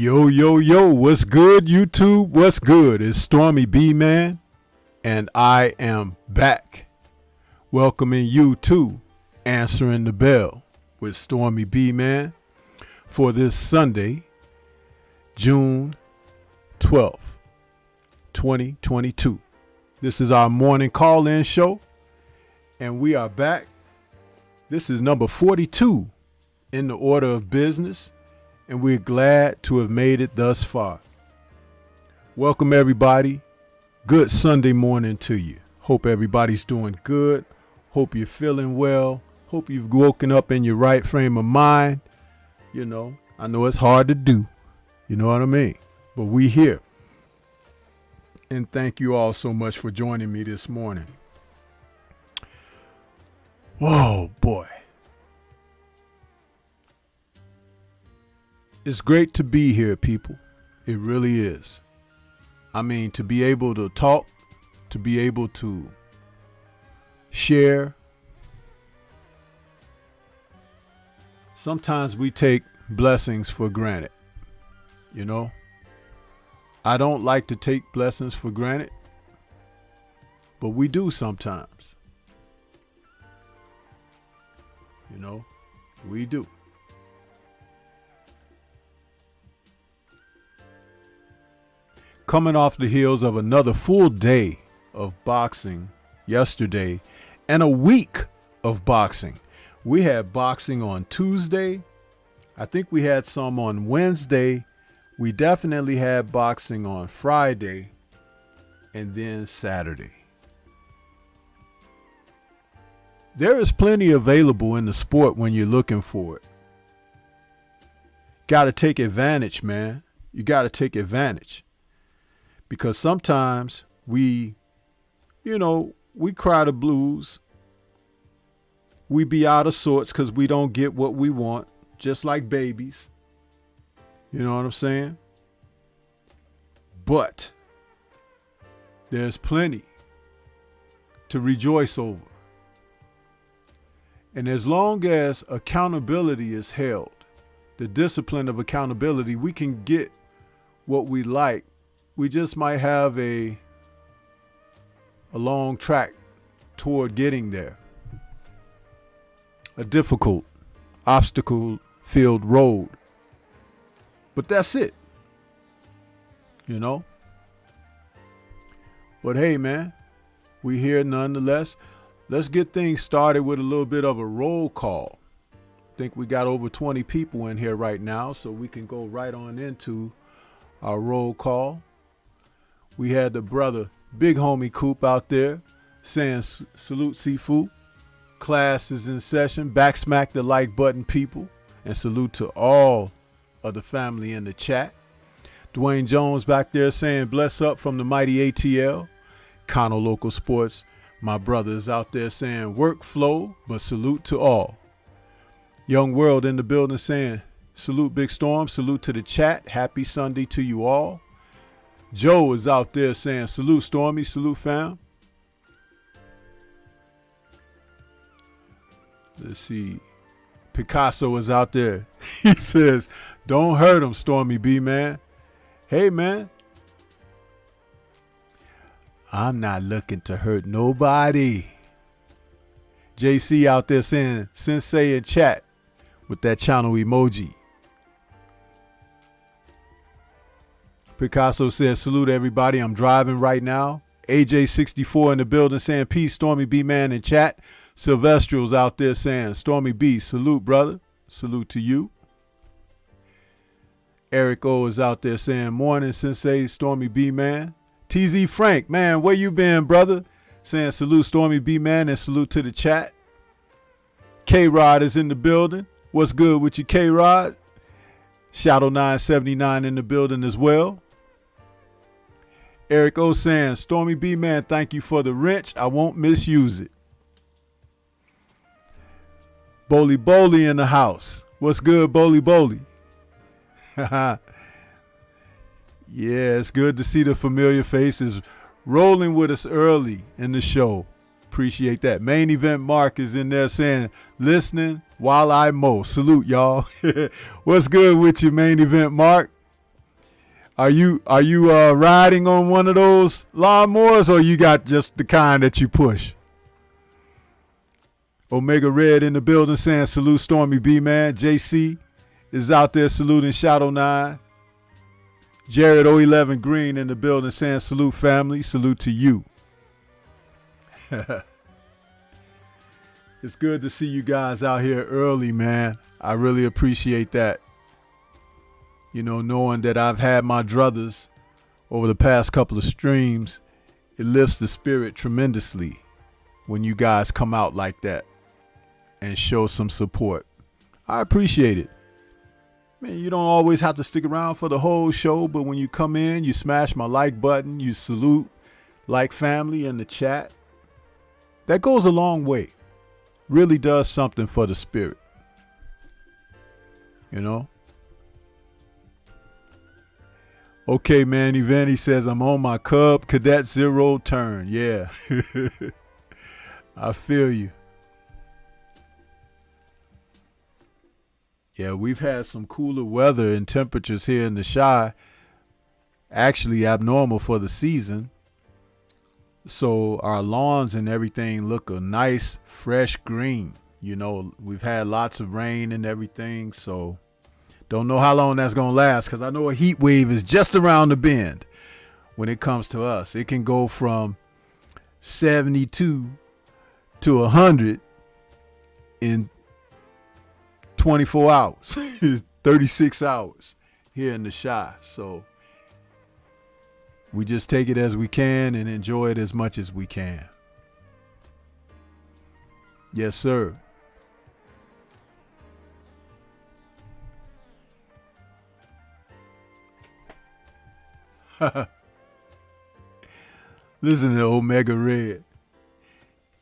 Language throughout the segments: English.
Yo, yo, yo, what's good, YouTube? What's good? It's Stormybman, and I am back, welcoming you to Answering the Bell with Stormybman for this Sunday, June 12th, 2022. This is our morning call-in show, and we are back. This is number 42 in the order of business, and we're glad to have made it thus far. Welcome, everybody. Good Sunday morning to you. Hope everybody's doing good. Hope you're feeling well. Hope you've woken up in your right frame of mind. You know, I know it's hard to do. You know what I mean? But we here. And thank you all so much for joining me this morning. Whoa, boy. It's great to be here, people. It really is. I mean, to be able to talk, to be able to share. Sometimes we take blessings for granted, you know? I don't like to take blessings for granted, but we do sometimes. You know, we do. Coming off the heels of another full day of boxing yesterday and a week of boxing. We had boxing on Tuesday. I think we had some on Wednesday. We definitely had boxing on Friday and then Saturday. There is plenty available in the sport when you're looking for it. Got to take advantage, man. You got to take advantage. Because sometimes we cry the blues. We be out of sorts because we don't get what we want, just like babies. You know what I'm saying? But there's plenty to rejoice over. And as long as accountability is held, the discipline of accountability, we can get what we like. We just might have a long track toward getting there. A difficult, obstacle-filled road. But that's it. You know? But hey, man, we here nonetheless. Let's get things started with a little bit of a roll call. I think we got over 20 people in here right now, so we can go right on into our roll call. We had the brother, Big Homie Coop out there saying salute Sifu. Class is in session. Back smack the like button, people. And salute to all of the family in the chat. Dwayne Jones back there saying bless up from the mighty ATL. Kano Local Sports. My brothers out there saying workflow, but salute to all. Young World in the building saying salute Big Storm. Salute to the chat. Happy Sunday to you all. Joe is out there saying, salute Stormy, salute fam. Let's see. Picasso is out there. He says, don't hurt him, Stormy B, man. Hey, man. I'm not looking to hurt nobody. JC out there saying, Sensei in chat with that channel emoji. Picasso says, salute everybody. I'm driving right now. AJ64 in the building saying, peace, Stormy B man in chat. Sylvestral's out there saying, Stormy B, salute, brother. Salute to you. Eric O is out there saying, morning, Sensei, Stormy B man. TZ Frank, man, where you been, brother? Saying, salute, Stormy B man, and salute to the chat. K-Rod is in the building. What's good with you, K-Rod? Shadow 979 in the building as well. Eric O saying, Stormy B man, thank you for the wrench. I won't misuse it. Bowly Bowly in the house. What's good, Bowly Bowly? Yeah, it's good to see the familiar faces rolling with us early in the show. Appreciate that. Main Event Mark is in there saying, listening while I mow. Salute, y'all. What's good with you, Main Event Mark? Are you riding on one of those lawnmowers, or you got just the kind that you push? Omega Red in the building saying salute Stormy B, man. JC is out there saluting Shadow 9. Jared 011 Green in the building saying salute family. Salute to you. It's good to see you guys out here early, man. I really appreciate that. You know, knowing that I've had my druthers over the past couple of streams, it lifts the spirit tremendously when you guys come out like that and show some support. I appreciate it. Man, you don't always have to stick around for the whole show, but when you come in, you smash my like button, you salute like family in the chat. That goes a long way. Really does something for the spirit. You know? Okay, man, Evani says, I'm on my Cub Cadet Zero turn. Yeah. I feel you. Yeah, we've had some cooler weather and temperatures here in the Chi. Actually abnormal for the season. So our lawns and everything look a nice, fresh green. You know, we've had lots of rain and everything. So don't know how long that's going to last, because I know a heat wave is just around the bend when it comes to us. It can go from 72 to 100 in 24 hours, 36 hours here in the Chi. So we just take it as we can and enjoy it as much as we can. Yes, sir. Listen to Omega Red.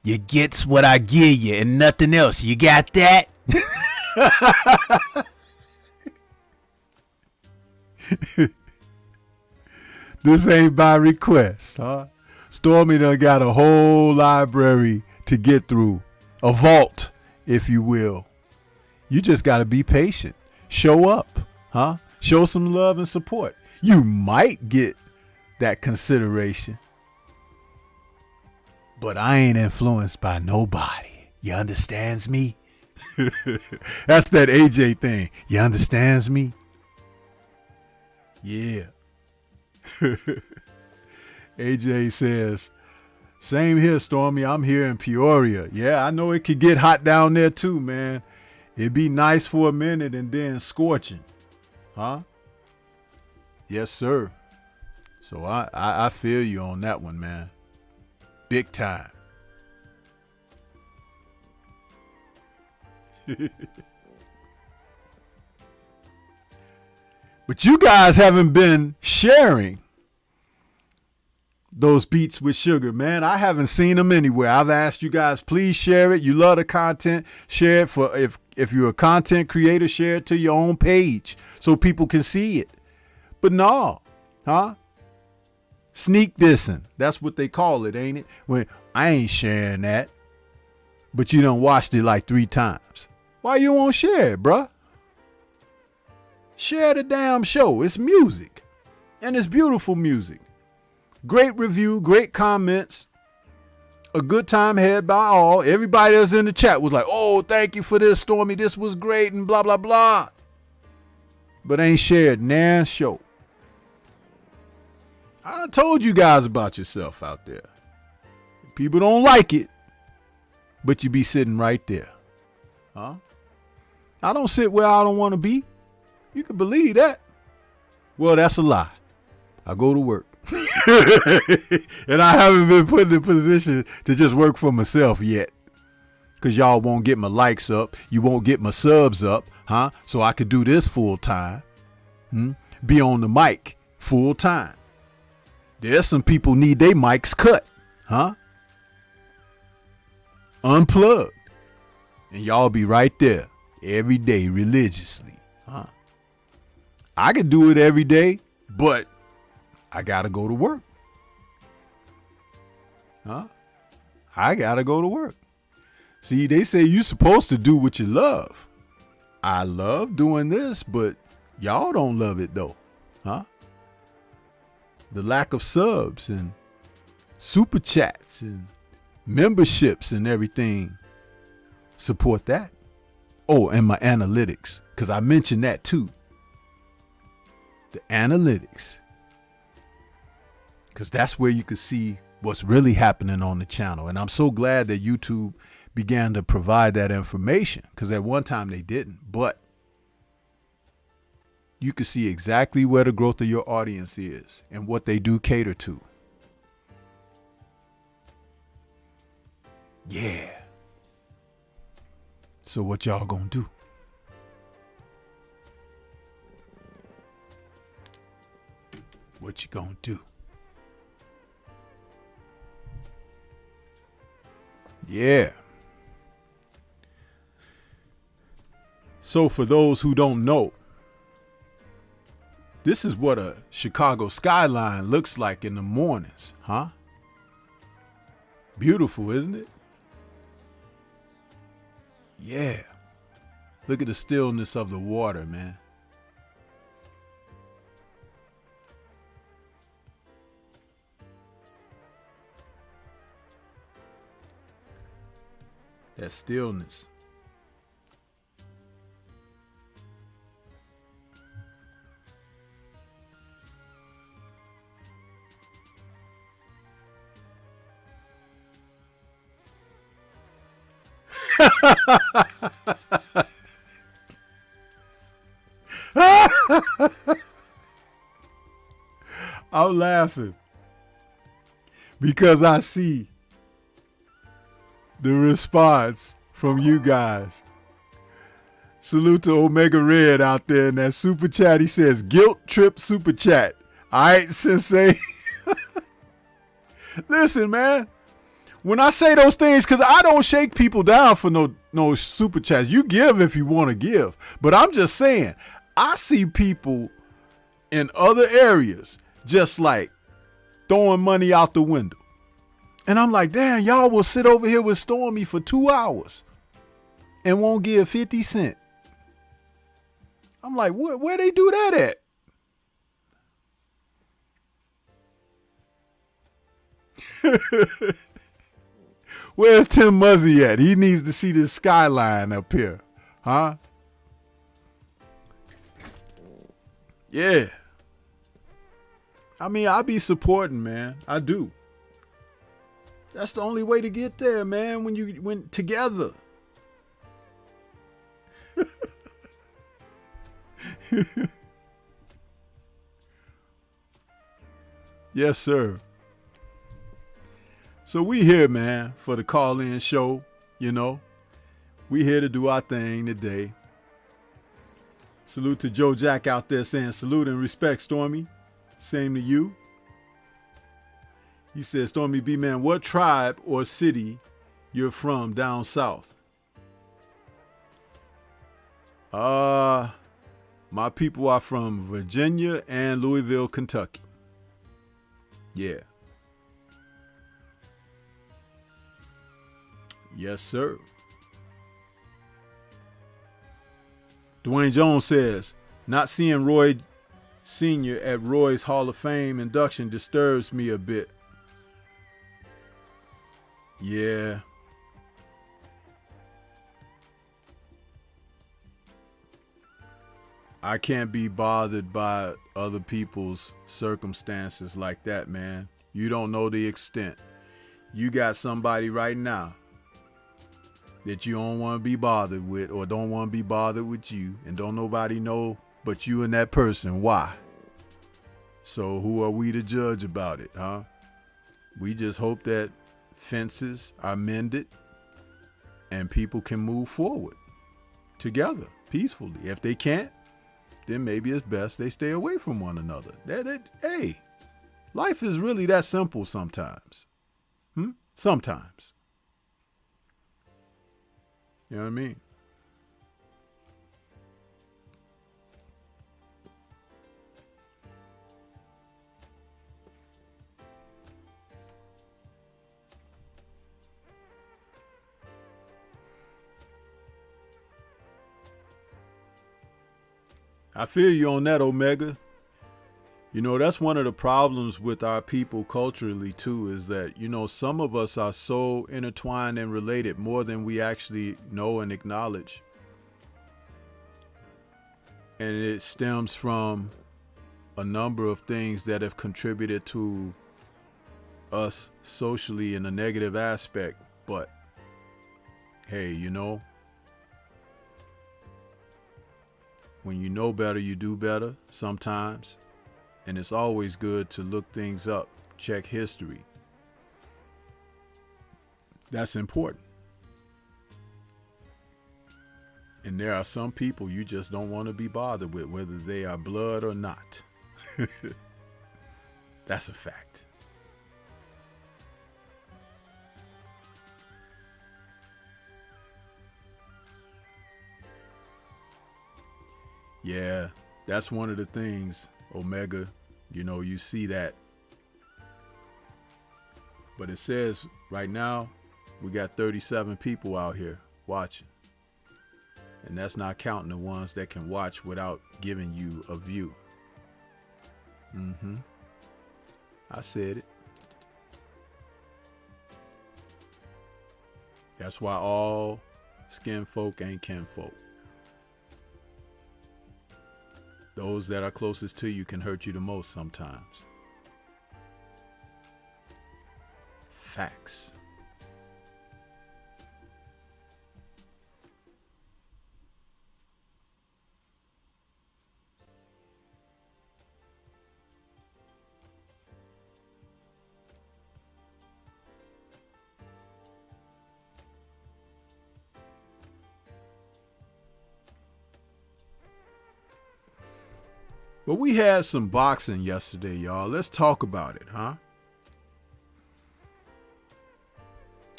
You gets what I give you and nothing else. You got that? This ain't by request, huh? Stormy done got a whole library to get through. A vault, if you will. You just got to be patient. Show up, huh? Show some love and support. You might get that consideration. But I ain't influenced by nobody. You understands me? That's that AJ thing. You understands me? Yeah. AJ says, same here, Stormy. I'm here in Peoria. Yeah, I know it could get hot down there too, man. It'd be nice for a minute and then scorching. Huh? Yes, sir. So I feel you on that one, man. Big time. But you guys haven't been sharing those beats with sugar, man. I haven't seen them anywhere. I've asked you guys, please share it. You love the content. Share it for if you're a content creator, share it to your own page so people can see it. But no, huh? Sneak dissing. That's what they call it, ain't it? When I ain't sharing that, but you done watched it like 3 times. Why you won't share it, bruh? Share the damn show. It's music. And it's beautiful music. Great review, great comments. A good time had by all. Everybody that's in the chat was like, oh, thank you for this, Stormy. This was great and blah, blah, blah. But ain't shared nan show. I done told you guys about yourself out there. People don't like it, but you be sitting right there. Huh? I don't sit where I don't want to be. You can believe that. Well, that's a lie. I go to work. And I haven't been put in a position to just work for myself yet. Because y'all won't get my likes up. You won't get my subs up. Huh? So I could do this full time. Be on the mic full time. There's some people need their mics cut. Huh? Unplugged. And y'all be right there every day religiously. Huh? I could do it every day, but I gotta go to work. Huh? I gotta go to work. See, they say you're supposed to do what you love. I love doing this, but y'all don't love it though. Huh? the lack of subs and super chats and memberships and everything. Support that. Oh, and my analytics, because I mentioned that too. The analytics. Because that's where you can see what's really happening on the channel. And I'm so glad that YouTube began to provide that information, because at one time they didn't. But you can see exactly where the growth of your audience is and what they do cater to. Yeah. So what y'all gonna do? What you gonna do? Yeah. So for those who don't know, this is what a Chicago skyline looks like in the mornings, huh? Beautiful, isn't it? Yeah. Look at the stillness of the water, man. That stillness. I'm laughing because I see the response from you guys. Salute to Omega Red out there in that super chat. He says, guilt trip super chat. All right, Sensei. Listen, man. When I say those things, because I don't shake people down for no super chats. You give if you want to give. But I'm just saying, I see people in other areas just like throwing money out the window. And I'm like, damn, y'all will sit over here with Stormy for 2 hours and won't give 50 cents. I'm like, where they do that at? Where's Tim Muzzy at? He needs to see this skyline up here. Huh? Yeah. I mean, I be supporting, man. I do. That's the only way to get there, man, when you went together. Yes, sir. So we here, man, for the call-in show, you know. We here to do our thing today. Salute to Joe Jack out there saying salute and respect, Stormy. Same to you. He says, Stormy B, man, what tribe or city you're from down south? My people are from Virginia and Louisville, Kentucky. Yeah. Yes, sir. Dwayne Jones says, not seeing Roy Sr. at Roy's Hall of Fame induction disturbs me a bit. Yeah. I can't be bothered by other people's circumstances like that, man. You don't know the extent. You got somebody right now that you don't want to be bothered with or don't want to be bothered with you, and don't nobody know but you and that person why. So who are we to judge about it, huh? We just hope that fences are mended and people can move forward together peacefully. If they can't, then maybe it's best they stay away from one another. Hey, life is really that simple sometimes. Sometimes. You know what I mean? I feel you on that, Omega. You know, that's one of the problems with our people culturally too, is that, you know, some of us are so intertwined and related more than we actually know and acknowledge. And it stems from a number of things that have contributed to us socially in a negative aspect. But hey, you know, when you know better, you do better sometimes. And it's always good to look things up, check history. That's important. And there are some people you just don't want to be bothered with, whether they are blood or not. That's a fact. Yeah, that's one of the things, Omega, you know, you see that. But it says right now we got 37 people out here watching. And that's not counting the ones that can watch without giving you a view. I said it. That's why all skin folk ain't kinfolk. Those that are closest to you can hurt you the most sometimes. Facts. But we had some boxing yesterday, y'all. Let's talk about it, huh?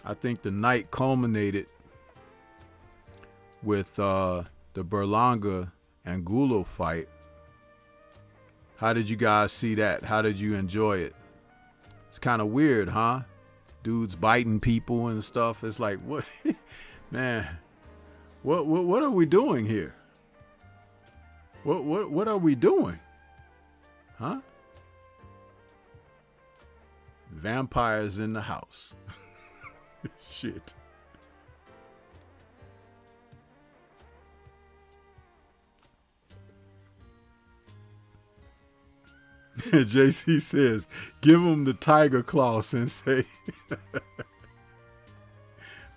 I think the night culminated with the Berlanga Angulo fight. How did you guys see that? How did you enjoy it? It's kind of weird, huh? Dudes biting people and stuff. It's like, what, man? What are we doing here? What are we doing? Huh? Vampires in the house. Shit. JC says, give him the tiger claw, sensei.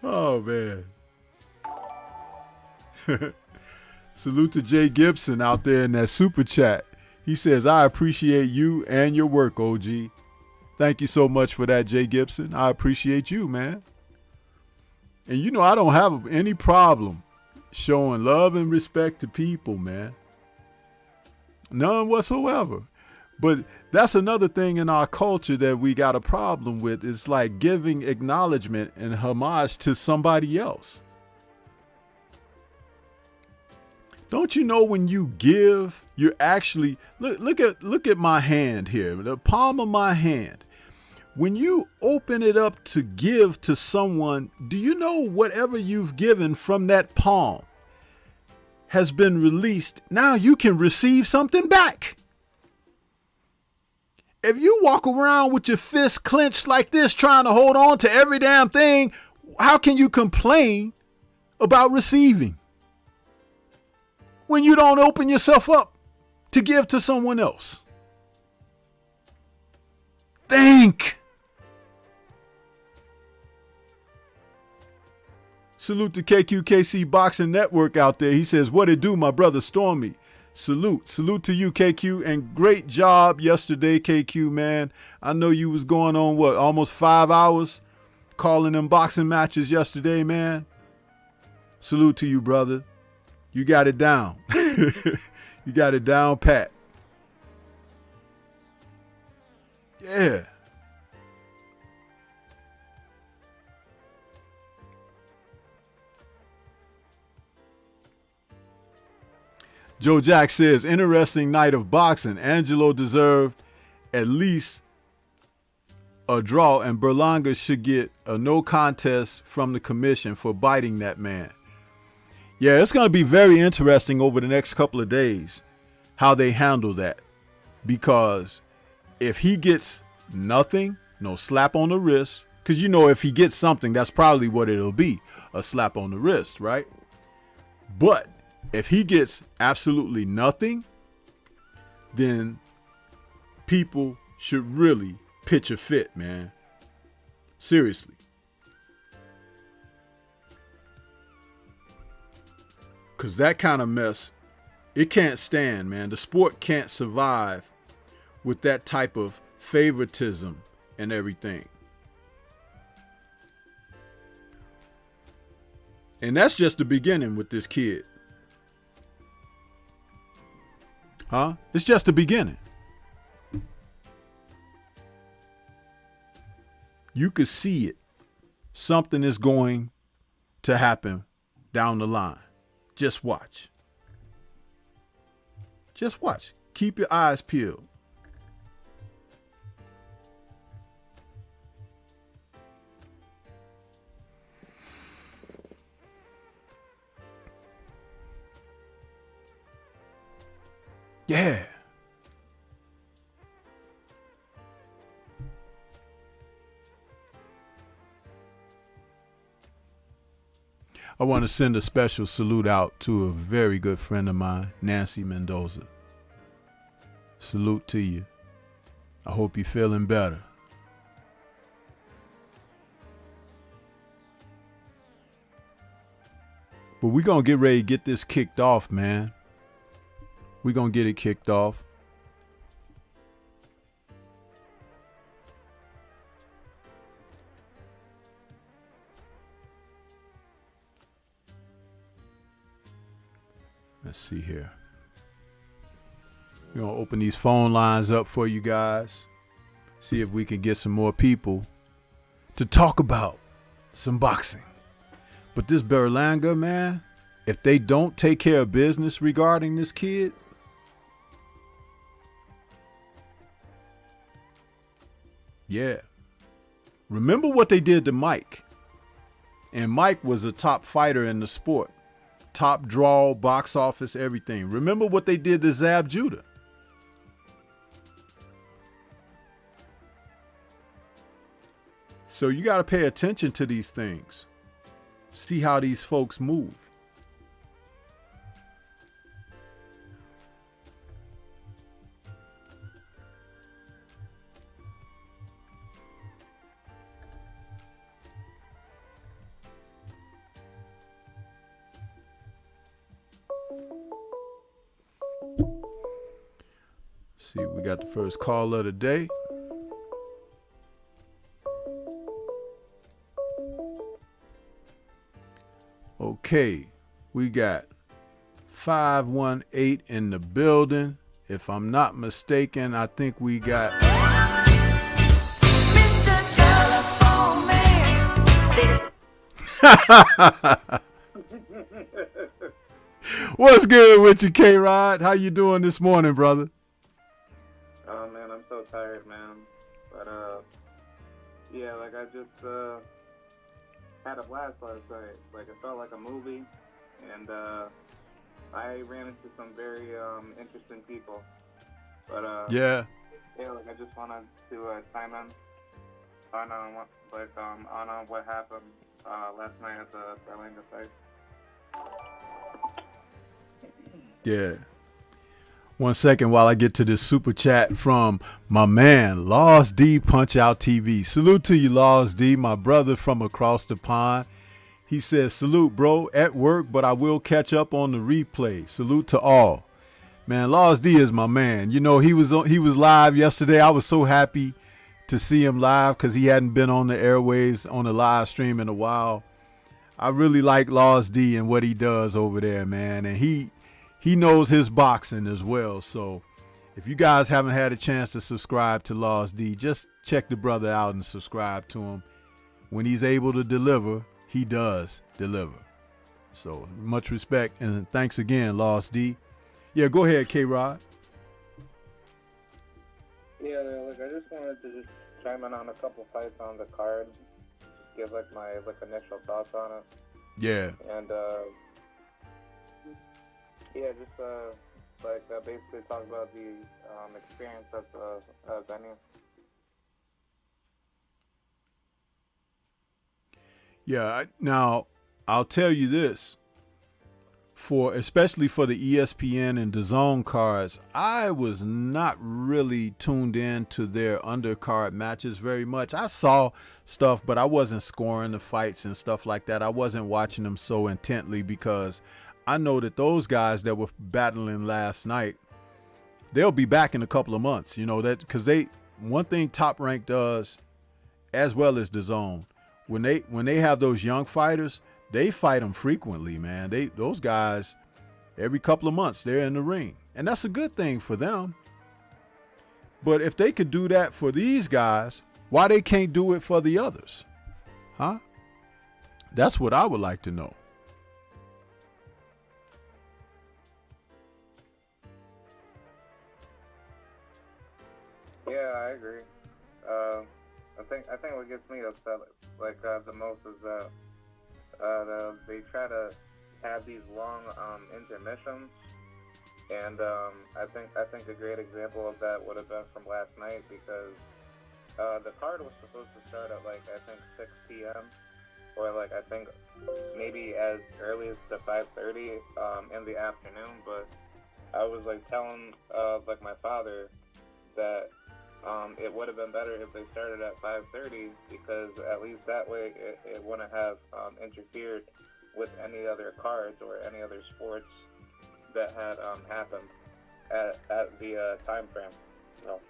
Oh, man. Salute to Jay Gibson out there in that super chat. He says, I appreciate you and your work, OG. Thank you so much for that, Jay Gibson. I appreciate you, man. And you know, I don't have any problem showing love and respect to people, man. None whatsoever. But that's another thing in our culture that we got a problem with. It's like giving acknowledgement and homage to somebody else. Don't you know when you give, you're actually, look at my hand here, the palm of my hand. When you open it up to give to someone, do you know whatever you've given from that palm has been released? Now you can receive something back. If you walk around with your fist clenched like this, trying to hold on to every damn thing, how can you complain about receiving when you don't open yourself up to give to someone else? Think. Salute to KQKC Boxing Network out there. He says, what it do, my brother Stormy? Salute to you, KQ, and great job yesterday, KQ, man. I know you was going on, what, almost 5 hours calling them boxing matches yesterday, man. Salute to you, brother. You got it down. You got it down pat. Yeah. Joe Jack says, interesting night of boxing. Angelo deserved at least a draw, and Berlanga should get a no contest from the commission for biting that man. Yeah, it's going to be very interesting over the next couple of days how they handle that. because if he gets nothing, no slap on the wrist, because if he gets something, that's probably what it'll be, a slap on the wrist, right? But if he gets absolutely nothing, then people should really pitch a fit, man. Seriously. Because that kind of mess, it can't stand, man. The sport can't survive with that type of favoritism and everything. And that's just the beginning with this kid. Huh? It's just the beginning. You could see it. Something is going to happen down the line. Just watch. Just watch. Keep your eyes peeled. Yeah. I want to send a special salute out to a very good friend of mine, Nancy Mendoza. Salute to you. I hope you're feeling better. But we're going to get ready to get this kicked off, man. We're going to get it kicked off. Let's see here. We're going to open these phone lines up for you guys. See if we can get some more people to talk about some boxing. But this Berlanga, man, if they don't take care of business regarding this kid, yeah. Remember what they did to Mike. And Mike was a top fighter in the sport. Top draw, box office, everything. Remember what they did to Zab Judah. So you got to pay attention to these things. See how these folks move. See, we got the first call of the day. Okay, we got 518 in the building. If I'm not mistaken, I think we got Mr. Telephone Man. What's good with you, K-Rod? How you doing this morning, brother? Oh man, I'm so tired, man. But yeah, like I just had a blast last night. Like it felt like a movie, and I ran into some very interesting people. But yeah, like I just wanted to chime in on what happened last night at the Berlanga fight. Yeah. 1 second while I get to this super chat from my man, Laws D Punch Out TV. Salute to you, Laws D, my brother from across the pond. He says, salute, bro, at work, but I will catch up on the replay. Salute to all. Man, Laws D is my man. You know, he was live yesterday. I was so happy to see him live because he hadn't been on the airways on the live stream in a while. I really like Laws D and what he does over there, man. And he knows his boxing as well. So if you guys haven't had a chance to subscribe to Laws D, just check the brother out and subscribe to him. When he's able to deliver, he does deliver. So much respect and thanks again, Laws D. Yeah, go ahead, K-Rod. Yeah, like I just wanted to just chime in on a couple fights on the card. Just give like my initial thoughts on it. Yeah. And yeah, just basically talk about the experience of the venue. Yeah. Now, I'll tell you this. Especially for the ESPN and DAZN cards, I was not really tuned in to their undercard matches very much. I saw stuff, but I wasn't scoring the fights and stuff like that. I wasn't watching them so intently because I know that those guys that were battling last night, they'll be back in a couple of months. You know that because one thing Top Rank does, as well as DAZN, when they have those young fighters, they fight them frequently, man. Those guys, every couple of months, they're in the ring. And that's a good thing for them. But if they could do that for these guys, why they can't do it for the others? Huh? That's what I would like to know. Yeah, I agree. I think what gets me upset, the most is that they try to have these long intermissions, and I think a great example of that would have been from last night because the card was supposed to start at 6 p.m. or I think maybe as early as to 5:30 in the afternoon, but I was telling my father that it would have been better if they started at 5:30 because at least that way it wouldn't have interfered with any other cards or any other sports that had happened at the time frame. So.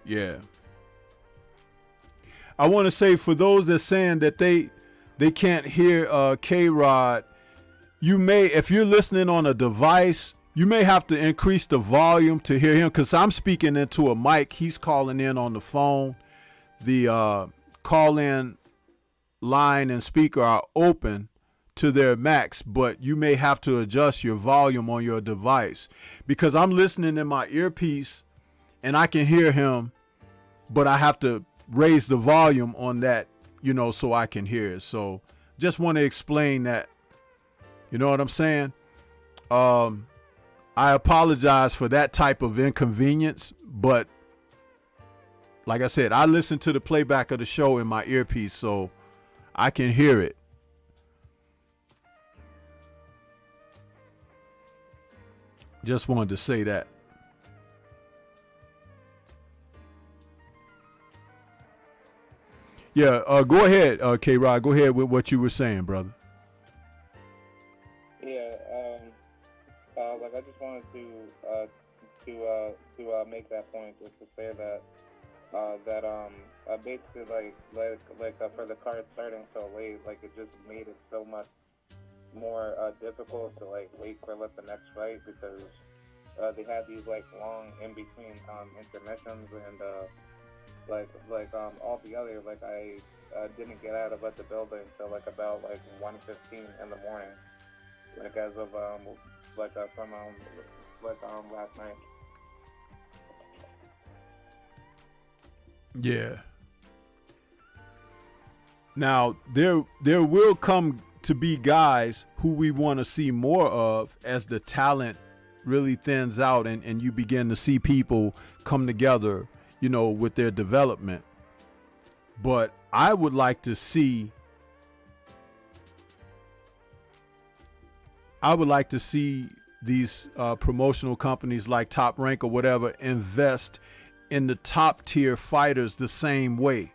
Yeah. I want to say for those that saying that they can't hear K-Rod, you may, if you're listening on a device, you may have to increase the volume to hear him because I'm speaking into a mic. He's calling in on the phone. The call-in line and speaker are open to their max, but you may have to adjust your volume on your device because I'm listening in my earpiece and I can hear him, but I have to raise the volume on that, so I can hear it. So just want to explain that. You know what I'm saying? I apologize for that type of inconvenience, but like I said, I listen to the playback of the show in my earpiece, so I can hear it. Just wanted to say that. Yeah, go ahead, K-Rod. Go ahead with what you were saying, brother. Yeah, I just wanted to make that point, just to say that basically for the card starting so late, it just made it so much more difficult to wait for the next fight because they had these long in between intermissions and altogether I didn't get out of the building until about 1:15 in the morning, as of from last night. Yeah. Now there will come to be guys who we want to see more of as the talent really thins out and you begin to see people come together, with their development. But I would like to see these promotional companies like Top Rank or whatever invest in the top tier fighters the same way,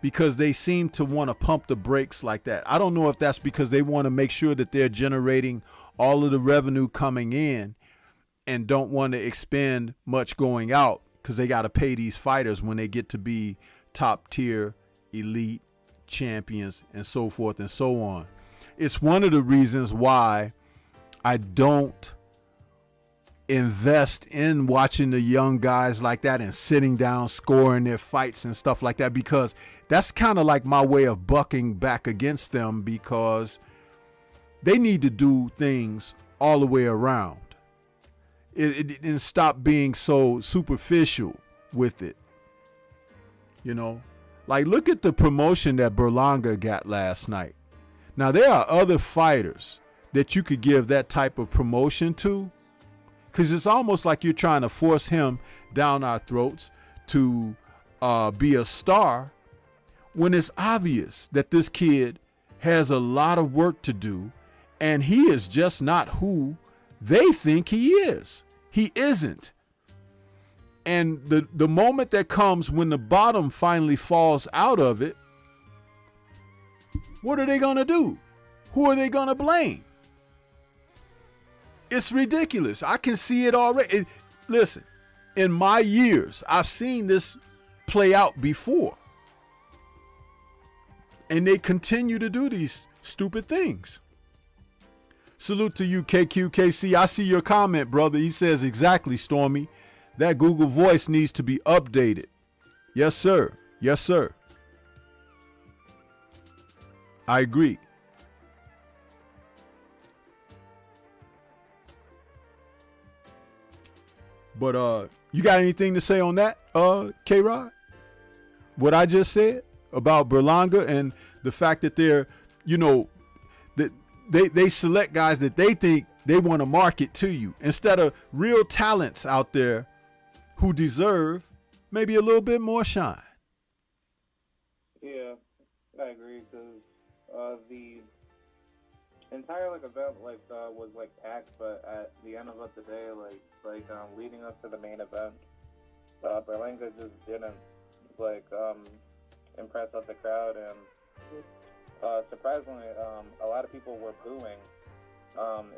because they seem to want to pump the brakes like that. I don't know if that's because they want to make sure that they're generating all of the revenue coming in and don't want to expend much going out because they got to pay these fighters when they get to be top tier elite champions and so forth and so on. It's one of the reasons why I don't invest in watching the young guys like that and sitting down scoring their fights and stuff like that, because that's kind of like my way of bucking back against them, because they need to do things all the way around and stop being so superficial with it. Look at the promotion that Berlanga got last night. Now there are other fighters that you could give that type of promotion to, because it's almost like you're trying to force him down our throats to be a star, when it's obvious that this kid has a lot of work to do and he is just not who they think he is. He isn't. And the moment that comes when the bottom finally falls out of it, what are they going to do? Who are they going to blame? It's ridiculous. I can see it already. Listen, in my years, I've seen this play out before. And they continue to do these stupid things. Salute to you, KQKC. I see your comment, brother. He says, exactly, Stormy. That Google Voice needs to be updated. Yes, sir. Yes, sir. I agree. But you got anything to say on that, K-Rod? What I just said about Berlanga and the fact that they're, that they select guys that they think they want to market to you instead of real talents out there who deserve maybe a little bit more shine. Yeah, I agree, because the entire event was packed, but at the end of the day, leading up to the main event, Berlanga just didn't impress with the crowd, and surprisingly, a lot of people were booing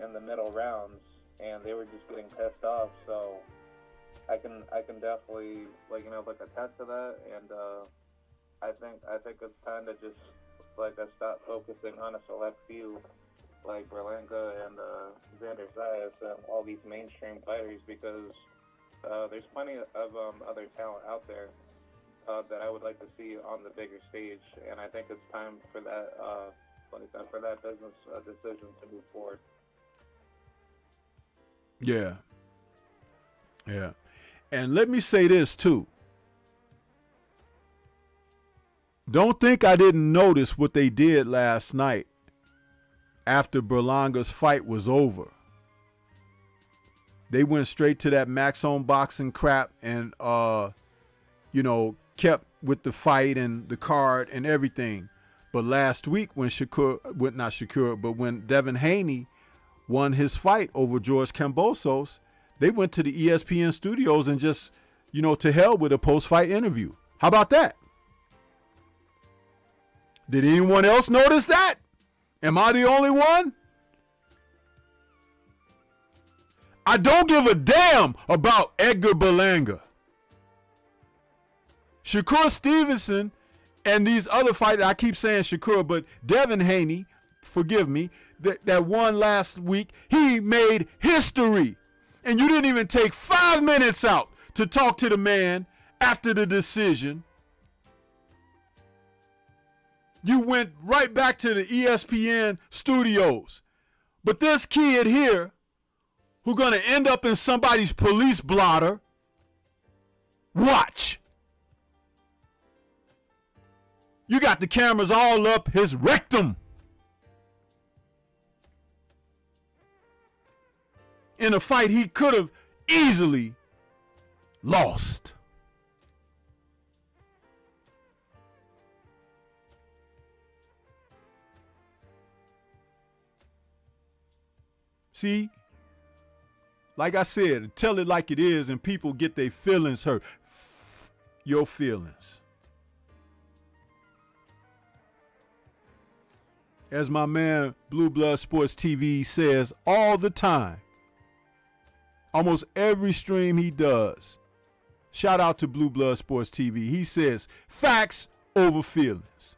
in the middle rounds, and they were just getting pissed off. So I can definitely attest to that, and I think it's time to just stop focusing on a select few like Berlanga and Xander Zayas and all these mainstream fighters, because there's plenty of other talent out there that I would like to see on the bigger stage, and I think it's time for that for that business decision to move forward. Yeah. And let me say this too. Don't think I didn't notice what they did last night after Berlanga's fight was over. They went straight to that Max on Boxing crap and kept with the fight and the card and everything. But last week when when Devin Haney won his fight over George Kambosos, they went to the ESPN studios and just, to hell with a post-fight interview. How about that? Did anyone else notice that? Am I the only one? I don't give a damn about Edgar Berlanga. Shakur Stevenson and these other fighters, I keep saying Shakur, but Devin Haney, forgive me, that won last week, he made history. And you didn't even take 5 minutes out to talk to the man after the decision. You went right back to the ESPN studios. But this kid here, who's going to end up in somebody's police blotter, watch. You got the cameras all up his rectum. In a fight he could have easily lost. See, like I said, tell it like it is and people get their feelings hurt. Your feelings. As my man Blue Blood Sports TV says all the time, almost every stream he does, shout out to Blue Blood Sports TV, he says facts over feelings.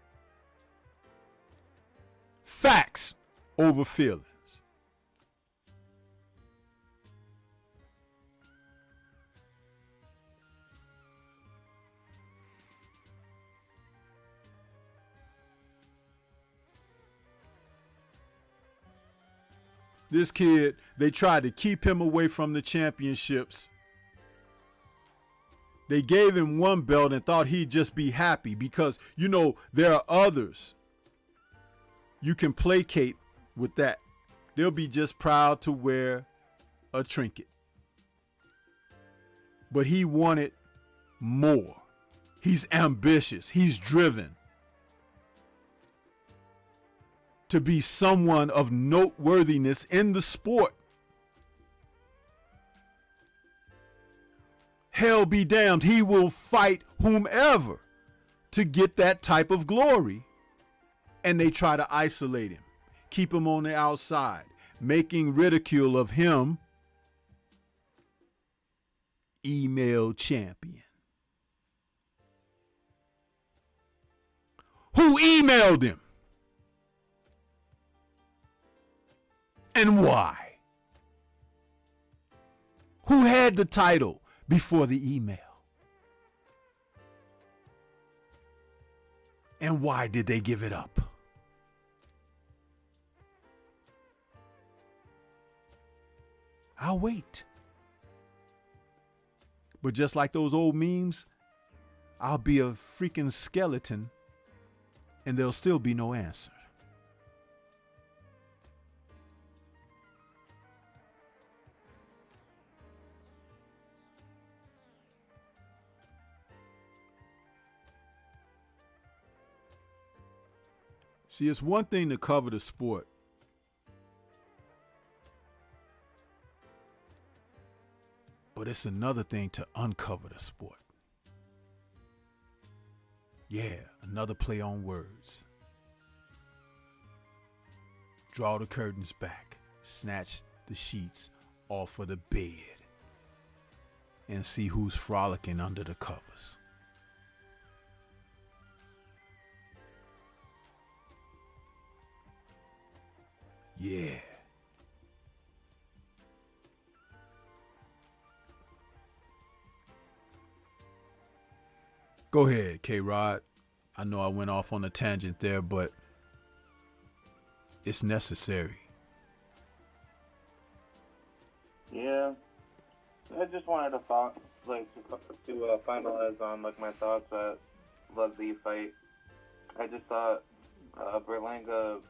Facts over feelings. This kid, they tried to keep him away from the championships. They gave him one belt and thought he'd just be happy because, there are others you can placate with that They'll be just proud to wear a trinket. But he wanted more. He's ambitious. He's driven to be someone of noteworthiness in the sport. Hell be damned, he will fight whomever to get that type of glory. And they try to isolate him, keep him on the outside, making ridicule of him, email champion. Who emailed him? And why? Who had the title before the email? And why did they give it up? I'll wait. But just like those old memes, I'll be a freaking skeleton and there'll still be no answer. See, it's one thing to cover the sport. But it's another thing to uncover the sport. Yeah, another play on words. Draw the curtains back, snatch the sheets off of the bed, and see who's frolicking under the covers. Yeah. Go ahead, K-Rod. I know I went off on a tangent there, but it's necessary. Yeah, I just wanted to finalize on my thoughts at the fight. I just thought Berlanga,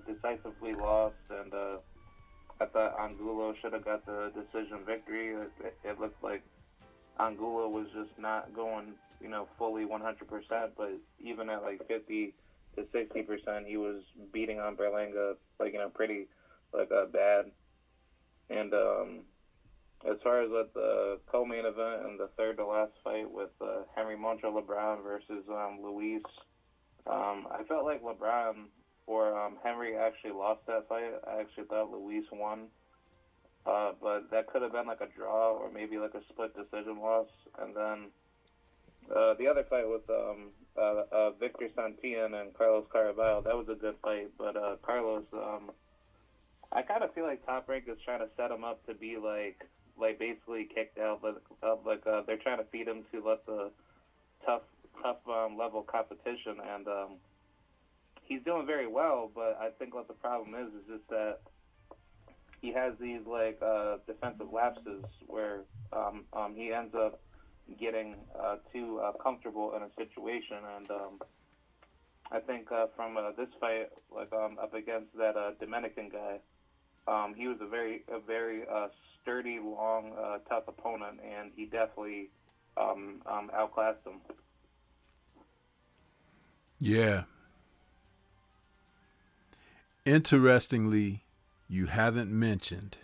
decisively lost, and I thought Angulo should have got the decision victory. It looked like Angulo was just not going, fully 100%, but even at 50 to 60%, he was beating on Berlanga, pretty, bad. And as far as the co-main event and the third to last fight with Henry Moncho LeBron versus Luis, I felt like LeBron or Henry actually lost that fight. I actually thought Luis won. But that could have been a draw or maybe a split decision loss. And then the other fight with Victor Santillan and Carlos Caraballo, that was a good fight. But Carlos, I kind of feel like Top Rank is trying to set him up to be basically kicked out. They're trying to feed him to the tough level competition, and he's doing very well. But I think what the problem is just that he has these defensive lapses where he ends up getting too comfortable in a situation, and I think from this fight, up against that Dominican guy, he was a very sturdy, long, tough opponent, and he definitely outclassed him. Yeah. Interestingly, you haven't mentioned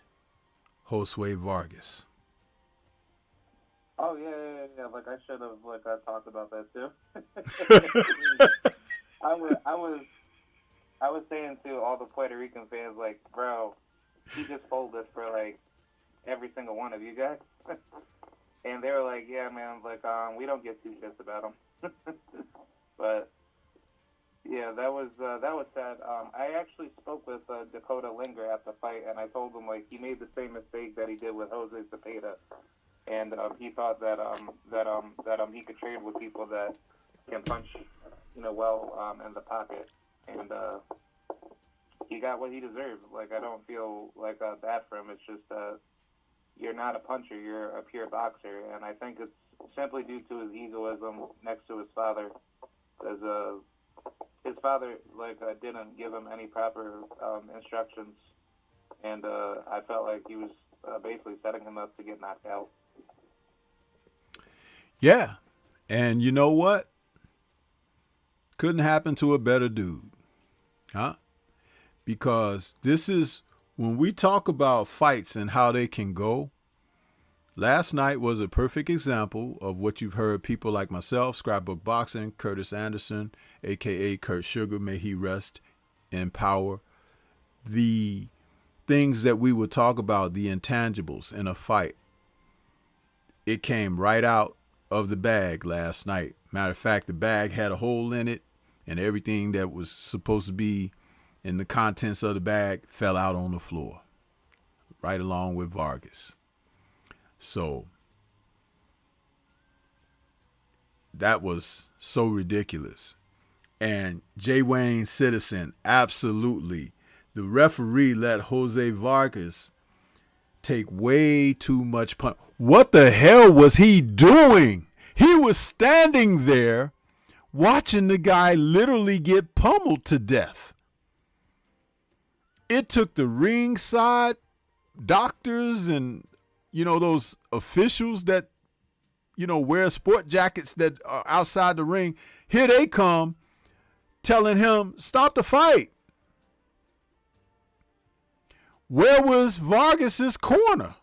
Josue Vargas. Oh, yeah. I should have, talked about that, too. I was saying to all the Puerto Rican fans, bro, he just folded for, every single one of you guys. And they were like, yeah, man, we don't give two shits about him. But yeah, that was sad. I actually spoke with Dakota Linger at the fight, and I told him he made the same mistake that he did with Jose Cepeda, and he thought that he could trade with people that can punch, well in the pocket, and he got what he deserved. I don't feel bad for him. It's just you're not a puncher, you're a pure boxer, and I think it's simply due to his egoism next to his father, as his father didn't give him any proper instructions and I felt like he was basically setting him up to get knocked out. Yeah. And you know what? Couldn't happen to a better dude. Huh? Because this is when we talk about fights and how they can go. Last night was a perfect example of what you've heard people like myself, Scrapbook Boxing, Curtis Anderson, a.k.a. Kurt Sugar, may he rest in power. The things that we would talk about, the intangibles in a fight, it came right out of the bag last night. Matter of fact, the bag had a hole in it, and everything that was supposed to be in the contents of the bag fell out on the floor, right along with Vargas. So that was so ridiculous. And J. Wayne Citizen, absolutely. The referee let Jose Vargas take way too much punch. What the hell was he doing? He was standing there watching the guy literally get pummeled to death. It took the ringside doctors and, those officials that, wear sport jackets that are outside the ring. Here they come telling him, stop the fight. Where was Vargas's corner?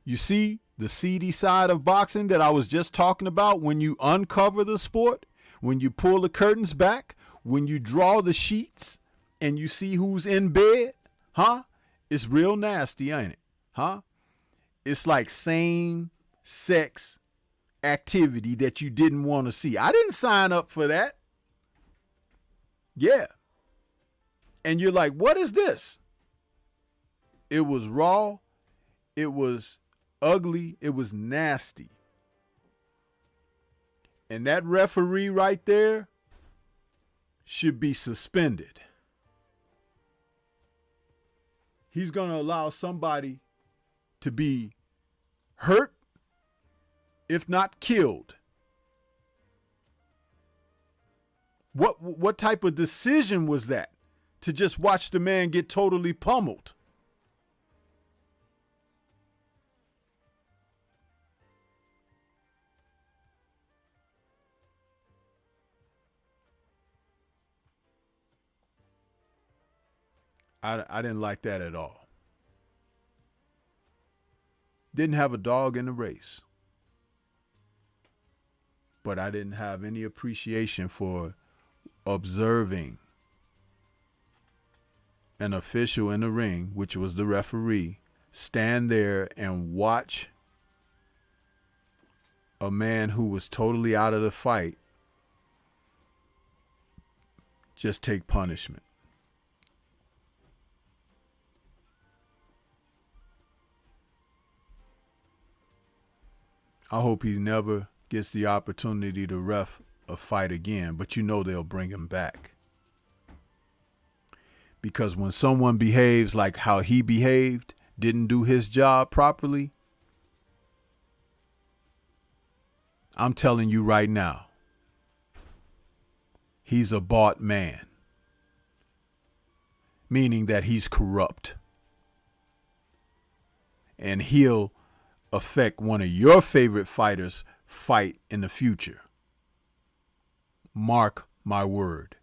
You see the seedy side of boxing that I was just talking about when you uncover the sport, when you pull the curtains back, when you draw the sheets and you see who's in bed, huh? It's real nasty, ain't it? Huh? It's like same-sex activity that you didn't want to see. I didn't sign up for that. Yeah. And you're like, what is this? It was raw. It was ugly. It was nasty. And that referee right there should be suspended. He's going to allow somebody to be hurt, if not killed. What type of decision was that? To just watch the man get totally pummeled? I didn't like that at all. Didn't have a dog in the race. But I didn't have any appreciation for observing an official in the ring, which was the referee, stand there and watch a man who was totally out of the fight just take punishment. I hope he never gets the opportunity to ref a fight again, but they'll bring him back. Because when someone behaves like how he behaved, didn't do his job properly, I'm telling you right now, he's a bought man. Meaning that he's corrupt. And he'll affect one of your favorite fighters' fight in the future. Mark my word.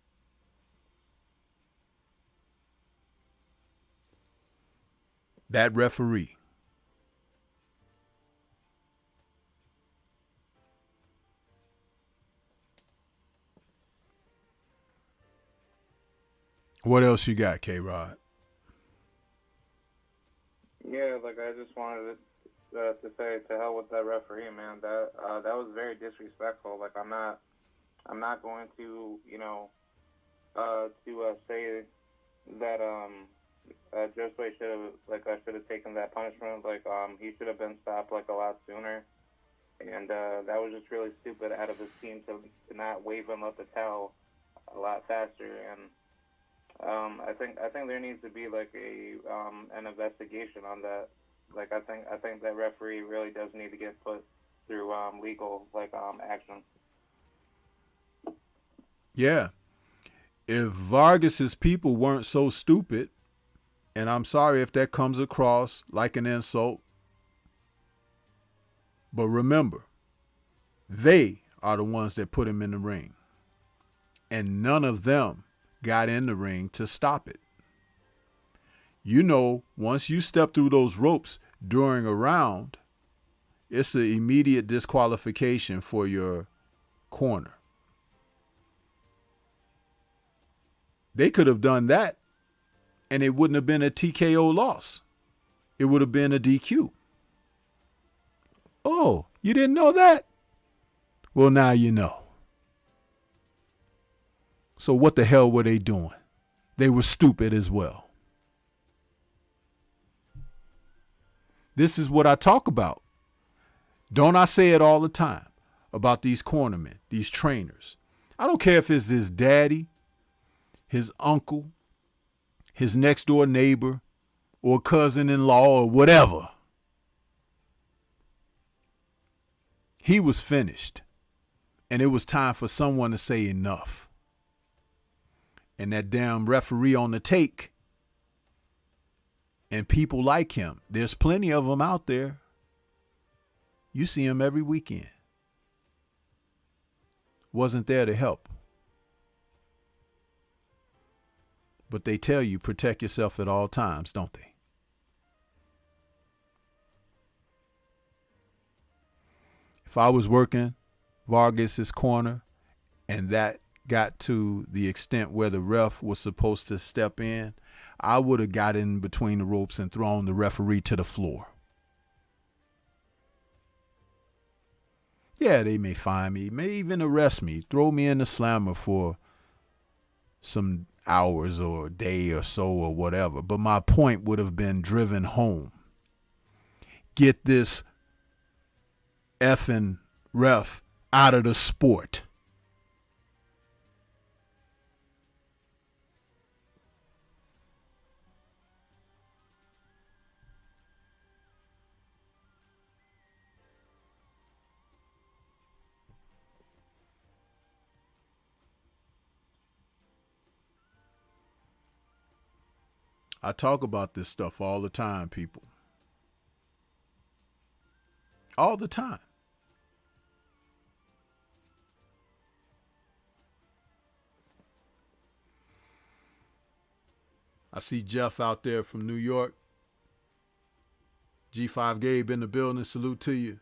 That referee. What else you got, K-Rod? Yeah, I just wanted to say to hell with that referee, man. That was very disrespectful. I'm not going to say that Josue should have taken that punishment. He should have been stopped a lot sooner. And that was just really stupid out of his team to not wave him up the towel a lot faster. And I think there needs to be an investigation on that. I think that referee really does need to get put through legal action. Yeah. if Vargas's people weren't so stupid, and I'm sorry if that comes across like an insult, but remember, they are the ones that put him in the ring. And none of them got in the ring to stop it. You know, once you step through those ropes during a round, it's an immediate disqualification for your corner. They could have done that, and it wouldn't have been a TKO loss. It would have been a DQ. Oh, you didn't know that? Well, now you know. So what the hell were they doing? They were stupid as well. This is what I talk about. Don't I say it all the time about these cornermen, these trainers? I don't care if it's his daddy, his uncle, his next door neighbor, or cousin-in-law, or whatever. He was finished, and it was time for someone to say enough. And that damn referee on the take, and people like him, there's plenty of them out there. You see him every weekend. Wasn't there to help. But they tell you protect yourself at all times, don't they? If I was working Vargas's corner and that got to the extent where the ref was supposed to step in, I would have got in between the ropes and thrown the referee to the floor. Yeah, they may fine me, may even arrest me, throw me in the slammer for some hours or a day or so or whatever. But my point would have been driven home. Get this effing ref out of the sport. I talk about this stuff all the time, people. All the time. I see Jeff out there from New York. G5 Gabe in the building. Salute to you.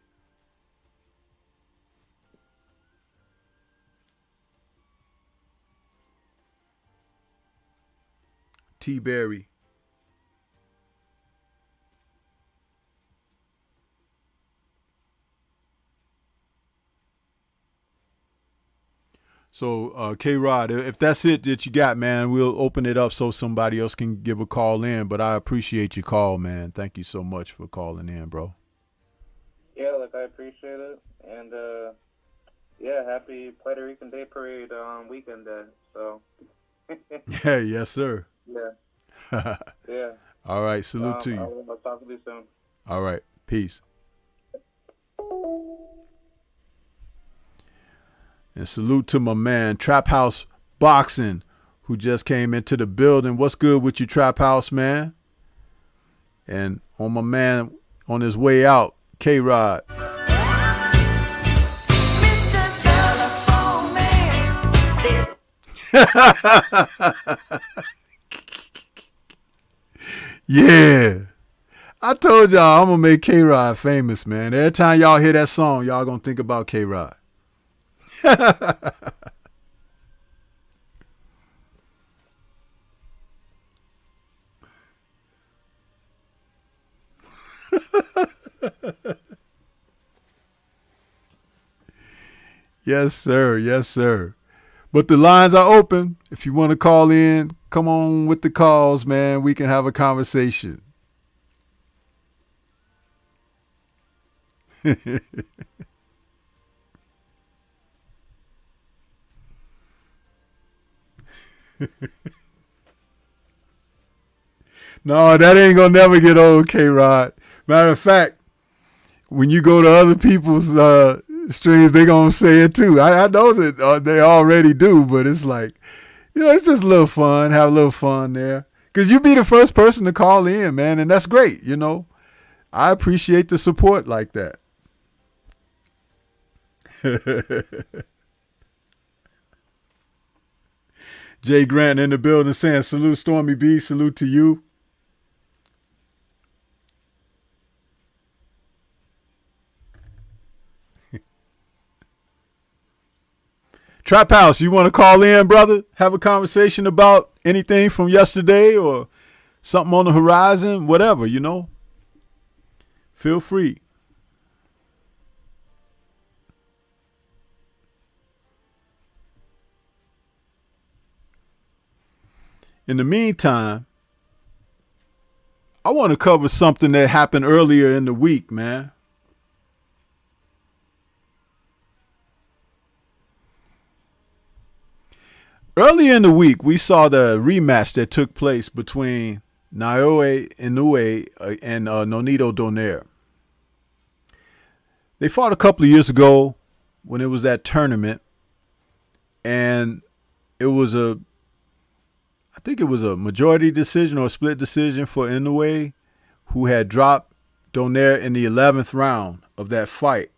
T. Berry. So, K-Rod, if that's it that you got, man, we'll open it up so somebody else can give a call in. But I appreciate your call, man. Thank you so much for calling in, bro. Yeah, look, I appreciate it. And, yeah, happy Puerto Rican Day Parade weekend day. So. Yeah, yes, sir. Yeah. Yeah. All right, salute to you. I'll talk to you soon. All right, peace. And salute to my man, Trap House Boxing, who just came into the building. What's good with you, Trap House, man? And on my man on his way out, K-Rod. Yeah. I told y'all I'm going to make K-Rod famous, man. Every time y'all hear that song, y'all going to think about K-Rod. Yes, sir. Yes, sir. But the lines are open. If you want to call in, come on with the calls, man. We can have a conversation. No, that ain't gonna never get old, K-Rod. Matter of fact, when you go to other people's streams, they gonna say it too. I know that they already do, but it's like You know, it's just a little fun. Have a little fun there. Because you be the first person to call in, man. And that's great, you know. I appreciate the support like that. Jay Grant in the building saying, salute Stormy B, salute to you. Trap House, you want to call in, brother? Have a conversation about anything from yesterday or something on the horizon, whatever, you know. Feel free. In the meantime, I want to cover something that happened earlier in the week, man. Earlier in the week, we saw the rematch that took place between Inoue and Nonito Donaire. They fought a couple of years ago when it was that tournament, and it was I think it was a majority decision or a split decision for Inoue, who had dropped Donaire in the 11th round of that fight.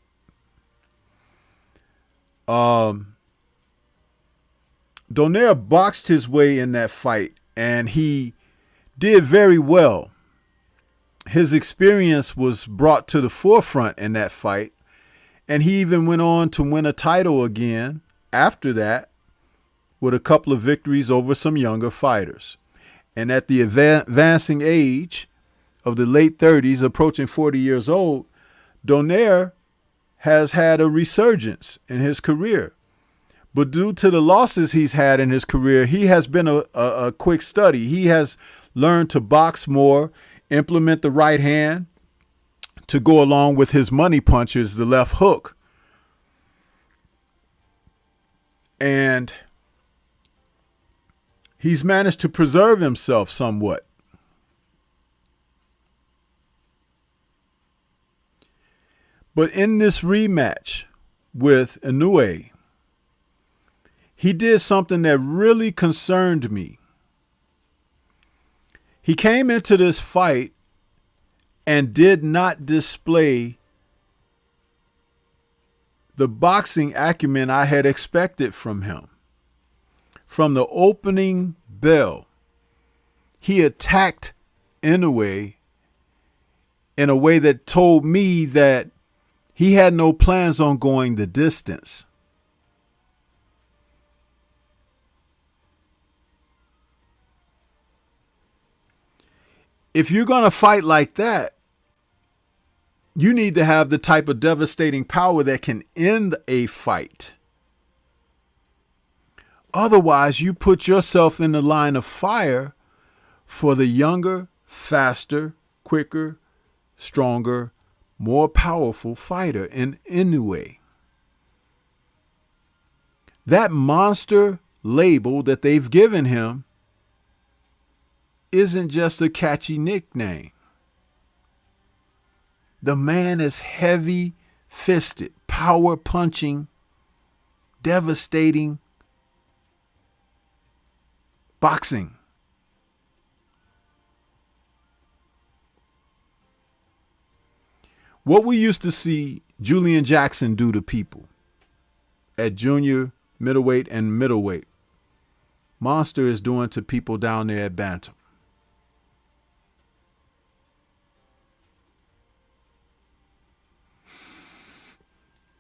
Donaire boxed his way in that fight, and he did very well. His experience was brought to the forefront in that fight, and he even went on to win a title again after that with a couple of victories over some younger fighters. And at the advancing age of the late 30s, approaching 40 years old, Donaire has had a resurgence in his career. But due to the losses he's had in his career, he has been a quick study. He has learned to box more, implement the right hand to go along with his money punches, the left hook. And he's managed to preserve himself somewhat. But in this rematch with Inoue, he did something that really concerned me. He came into this fight and did not display the boxing acumen I had expected from him. From the opening bell, he attacked Inoue in a way that told me that he had no plans on going the distance. If you're going to fight like that, you need to have the type of devastating power that can end a fight. Otherwise, you put yourself in the line of fire for the younger, faster, quicker, stronger, more powerful fighter in Inoue. That monster label that they've given him isn't just a catchy nickname. The man is heavy-fisted, power-punching, devastating boxing. What we used to see Julian Jackson do to people at junior, middleweight, and middleweight, Monster is doing to people down there at bantam.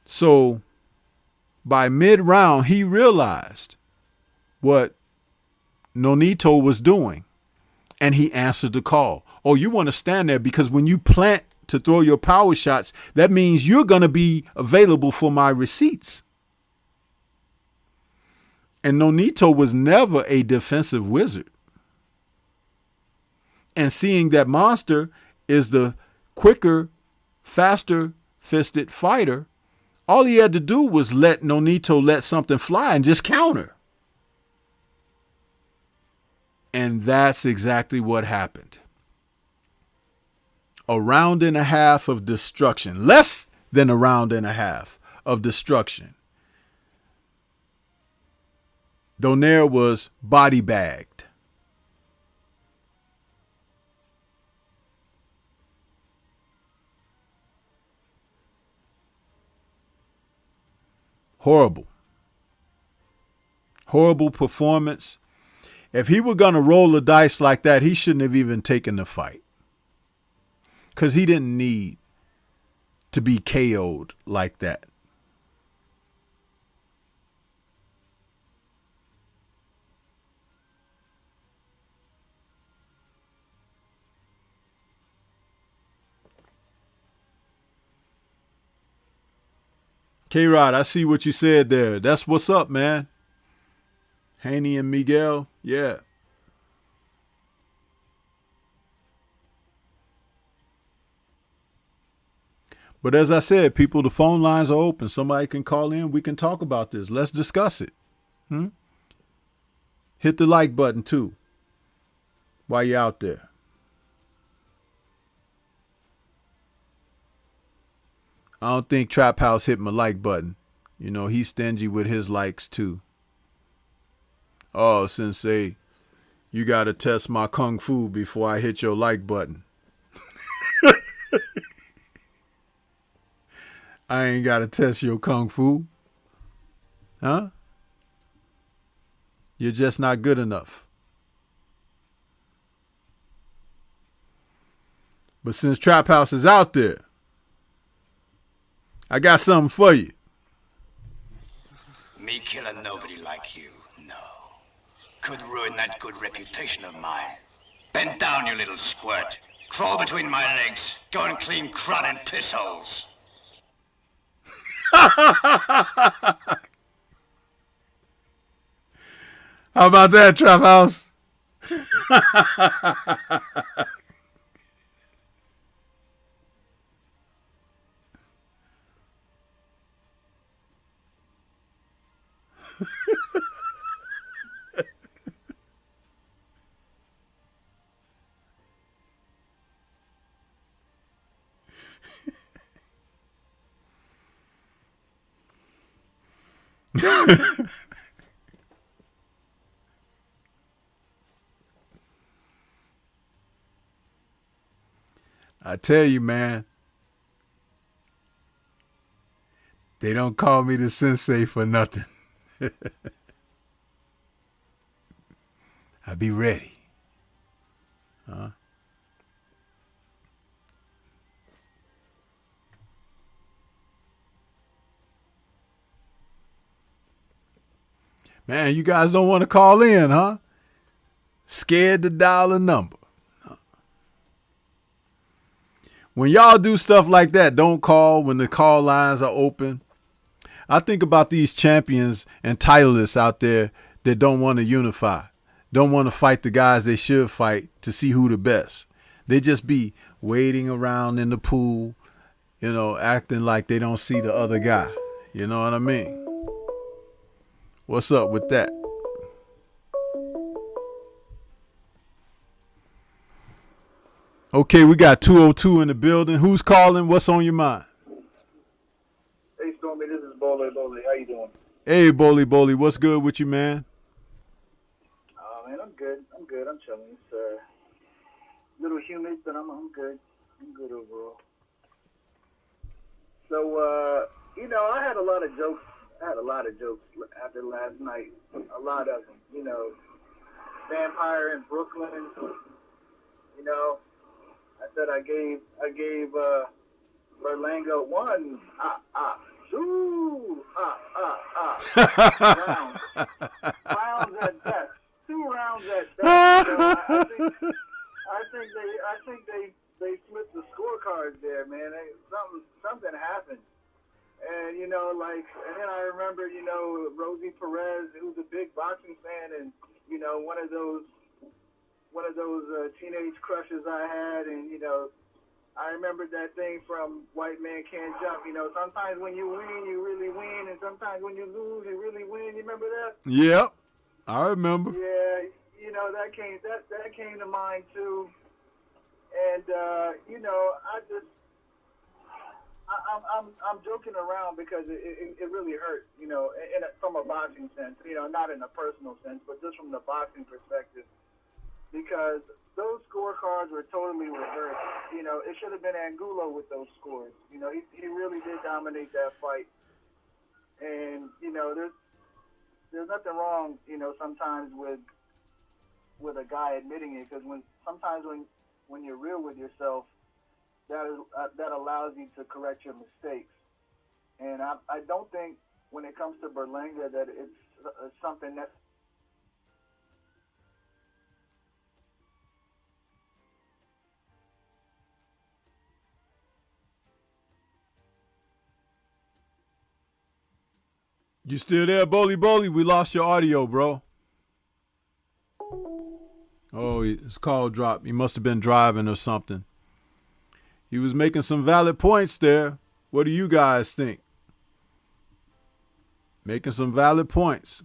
So by mid-round, he realized what Nonito was doing, and he answered the call. Oh, you want to stand there because when you plant to throw your power shots, that means you're going to be available for my receipts. And Nonito was never a defensive wizard. And seeing that Monster is the quicker, faster fisted fighter, all he had to do was let Nonito let something fly and just counter. And that's exactly what happened. A round and a half of destruction. Less than a round and a half of destruction. Donaire was body bagged. Horrible. Horrible performance. If he were going to roll the dice like that, he shouldn't have even taken the fight. Because he didn't need to be KO'd like that. K-Rod, I see what you said there. That's what's up, man. Haney and Miguel, yeah. But as I said, people, the phone lines are open. Somebody can call in. We can talk about this. Let's discuss it. Hit the like button, too, while you're out there. I don't think Trap House hit my like button. You know, he's stingy with his likes, too. Oh, Sensei, you got to test my kung fu before I hit your like button. I ain't got to test your kung fu. Huh? You're just not good enough. But since Trap House is out there, I got something for you. Me kill a nobody like you, no. Could ruin that good reputation of mine. Bend down, you little squirt. Crawl between my legs. Go and clean crud and piss holes. How about that, Trap House? I tell you, man, they don't call me the sensei for nothing. I be ready. Huh? Man, you guys don't want to call in, huh? Scared to dial a number. When y'all do stuff like that, don't call when the call lines are open. I think about these champions and titleists out there that don't want to unify, don't want to fight the guys they should fight to see who the best. They just be waiting around in the pool, you know, acting like they don't see the other guy. You know what I mean? What's up with that? Okay, we got 202 in the building. Who's calling? What's on your mind? Hey, Stormy, this is Bowley. How you doing? Hey, Bowley. What's good with you, man? Man, I'm good. I'm chilling. It's a little humid, but I'm good. I'm good overall. So, you know, I had a lot of jokes after last night. A lot of them. You know, Vampire in Brooklyn. You know, I said I gave Berlanga 1 rounds at best. 2 rounds at best. You know, I think they flipped the scorecards there, man. Something happened. And, you know, like, and then I remember, you know, Rosie Perez, who's a big boxing fan, and, you know, one of those teenage crushes I had, and, you know, I remembered that thing from White Man Can't Jump. You know, sometimes when you win, you really win, and sometimes when you lose, you really win. You remember that? Yep, I remember. Yeah, you know, that came to mind too. And you know, I'm joking around because it really hurts, you know, from a boxing sense, you know, not in a personal sense, but just from the boxing perspective, because those scorecards were totally reversed. You know, it should have been Angulo with those scores. You know, he really did dominate that fight, and you know, there's nothing wrong, you know, sometimes with a guy admitting it, because sometimes when you're real with yourself, that allows you to correct your mistakes. And I don't think when it comes to Berlanga that it's something that's You still there, Boli Boli? We lost your audio, bro. Oh, his call dropped. He must have been driving or something. He was making some valid points there. What do you guys think? Making some valid points.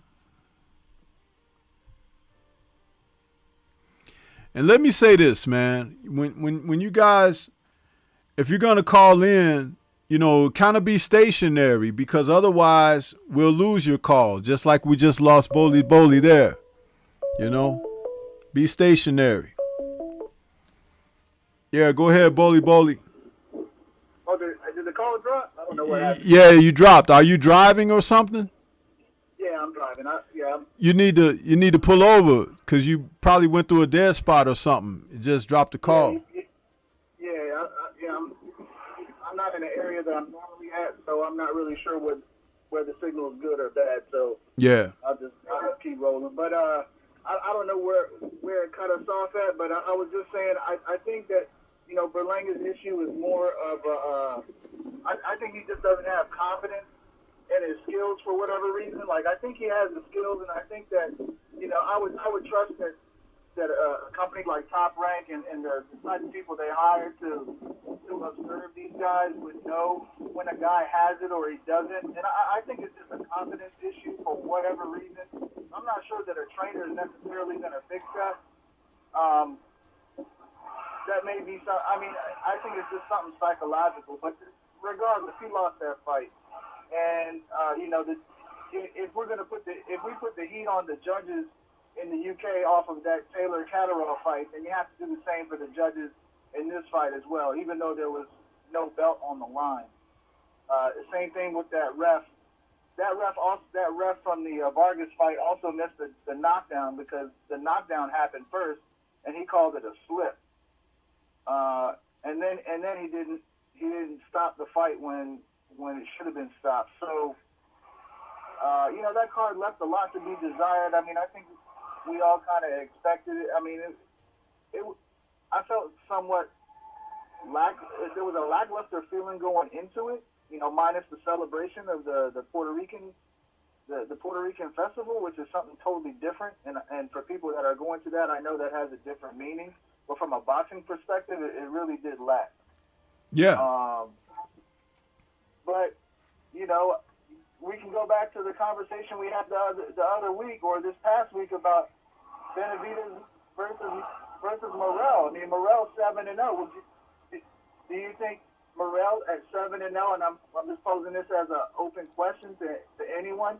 And let me say this, man. When you guys, if you're gonna call in, you know, kind of be stationary, because otherwise we'll lose your call, just like we just lost Boli Boli there. You know, be stationary. Yeah, go ahead, Boli Boli. Oh, did the call drop? I don't know what happened. Yeah, you dropped. Are you driving or something? Yeah, I'm driving. You need to pull over, because you probably went through a dead spot or something. It just dropped the call. I'm not in the area that I'm normally at, so I'm not really sure where the signal is good or bad. So Yeah. I'll just keep rolling. But I don't know where it cut us off at, but I was just saying I think that, you know, Berlanga's issue is more of I think he just doesn't have confidence in his skills for whatever reason. Like, I think he has the skills, and I think that, you know, I would trust that a company like Top Rank and the type of people they hire to observe these guys would know when a guy has it or he doesn't. And I think it's just a confidence issue for whatever reason. I'm not sure that a trainer is necessarily going to fix that. That may be some. I mean, I think it's just something psychological. But regardless, he lost that fight, and you know, if we put the heat on the judges in the UK off of that Taylor Catterall fight, then you have to do the same for the judges in this fight as well, even though there was no belt on the line. The same thing with that ref. That ref from the Vargas fight also missed the knockdown, because the knockdown happened first, and he called it a slip. And then he didn't stop the fight when it should have been stopped. So you know, that card left a lot to be desired. I mean, I think we all kind of expected it. I mean, I felt somewhat there was a lackluster feeling going into it, you know, minus the celebration of the Puerto Rican festival, which is something totally different. And for people that are going to that, I know that has a different meaning. But from a boxing perspective, it really did lack. Yeah. But, you know, we can go back to the conversation we had the other week or this past week about Benavidez versus Morrell. I mean, Morrell's 7-0. Do you think Morrell at 7-0, and I'm just posing this as an open question to anyone,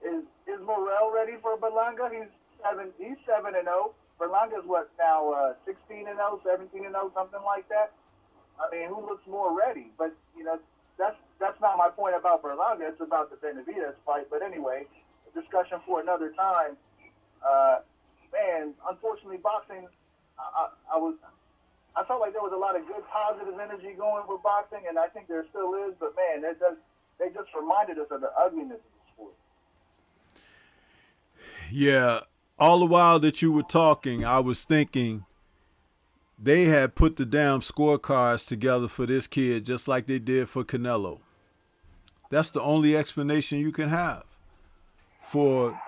is Morrell ready for Berlanga? He's 7-0. Berlanga's what now, 16-0, 17-0, something like that. I mean, who looks more ready? But you know, that's not my point about Berlanga. It's about the Benavidez fight. But anyway, a discussion for another time. Man, unfortunately, boxing. I felt like there was a lot of good, positive energy going with boxing, and I think there still is. But man, they just reminded us of the ugliness of the sport. Yeah. All the while that you were talking, I was thinking they had put the damn scorecards together for this kid just like they did for Canelo. That's the only explanation you can have for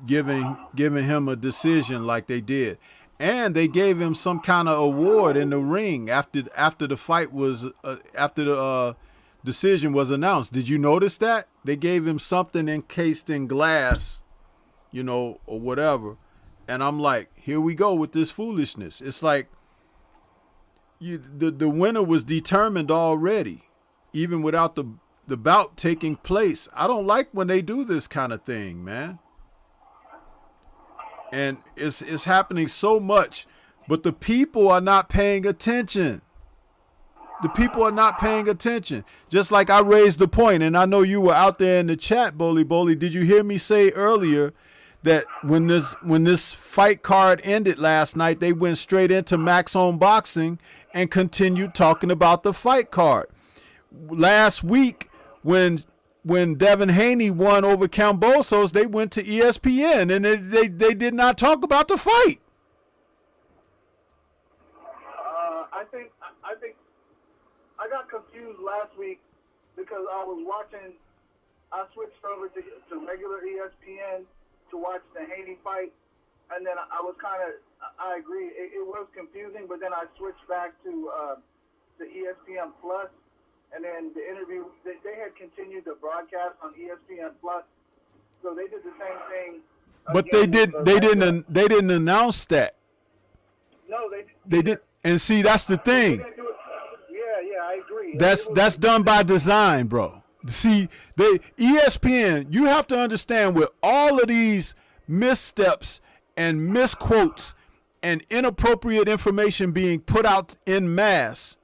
giving him a decision like they did. And they gave him some kind of award in the ring after the fight was after the decision was announced. Did you notice that? They gave him something encased in glass, you know, or whatever. And I'm like, here we go with this foolishness. It's like the winner was determined already. even without the bout taking place. I don't like when they do this kind of thing, man. And it's happening so much, but the people are not paying attention. The people are not paying attention. Just like I raised the point, and I know you were out there in the chat, Boli. Did you hear me say earlier that when this fight card ended last night, they went straight into Max on Boxing and continued talking about the fight card? Last week, when Devin Haney won over Kambosos, they went to ESPN and they did not talk about the fight. I think I got confused last week because I switched over to regular ESPN to watch the Haney fight, and then I agree, it was confusing, but then I switched back to ESPN Plus. And then the interview, they had continued the broadcast on ESPN Plus, so they did the same thing. But they didn't announce that. No, they didn't. And see, that's the thing. Yeah, I agree. That's done by design, bro. See, ESPN. You have to understand, with all of these missteps and misquotes and inappropriate information being put out in mass.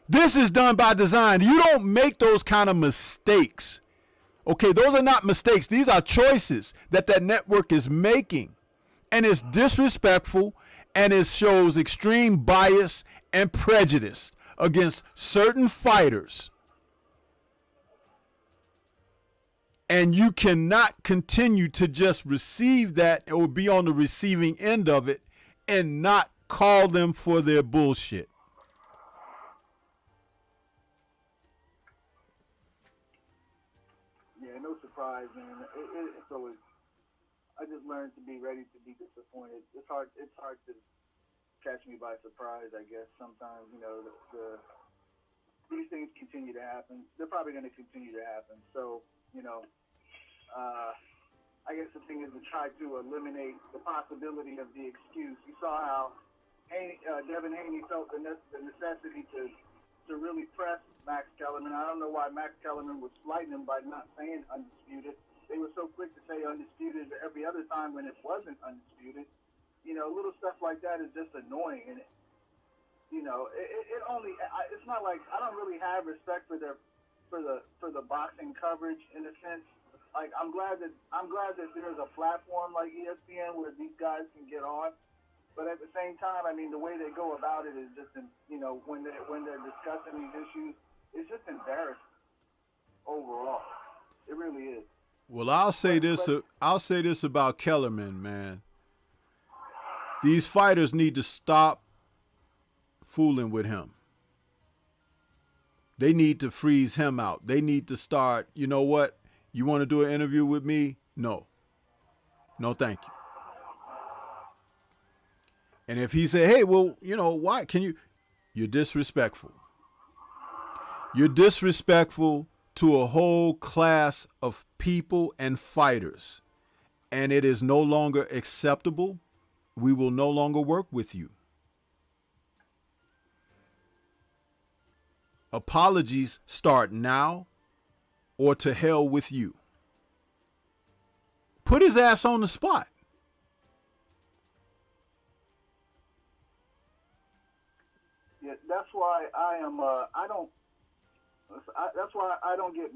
This is done by design. You don't make those kind of mistakes. Okay, those are not mistakes. These are choices that network is making. And it's disrespectful, and it shows extreme bias and prejudice against certain fighters. And you cannot continue to just receive that or be on the receiving end of it and not call them for their bullshit. No surprise, man. It's always. I just learned to be ready to be disappointed. It's hard to catch me by surprise. I guess sometimes, these things continue to happen. They're probably going to continue to happen. So, I guess the thing is to try to eliminate the possibility of the excuse. You saw how Devin Haney felt the necessity to really press Max Kellerman. I don't know why Max Kellerman was slighting him by not saying undisputed. They were so quick to say undisputed every other time when it wasn't undisputed. Little stuff like that is just annoying. And it's not like I don't really have respect for the boxing coverage in a sense. Like I'm glad that there's a platform like ESPN where these guys can get on. But at the same time, I mean, the way they go about it is just, when they're discussing these issues, it's just embarrassing overall. It really is. Well, I'll say this about Kellerman, man. These fighters need to stop fooling with him. They need to freeze him out. They need to start, you know what? You want to do an interview with me? No. No, thank you. And if he said, hey, well, why can you? You're disrespectful. You're disrespectful to a whole class of people and fighters. And it is no longer acceptable. We will no longer work with you. Apologies start now or to hell with you. Put his ass on the spot. Yeah, that's why that's why I don't get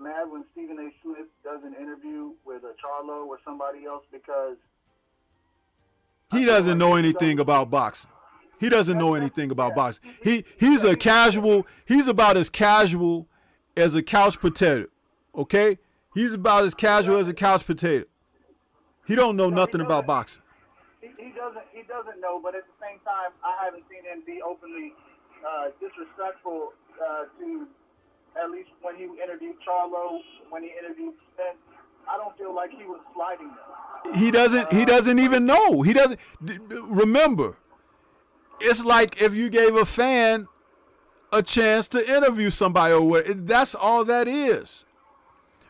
mad when Stephen A. Smith does an interview with a Charlo or somebody else, because he doesn't know anything about boxing. He doesn't know anything about boxing. He's a casual. He's about as casual as a couch potato. Okay, he's about as casual as a couch potato. He don't know nothing about boxing. He doesn't know, but at the same time, I haven't seen him be openly disrespectful to, at least when he interviewed Charlo, when he interviewed Spence. I don't feel like he was sliding them. He doesn't even know. He doesn't remember. It's like if you gave a fan a chance to interview somebody or what. That's all that is.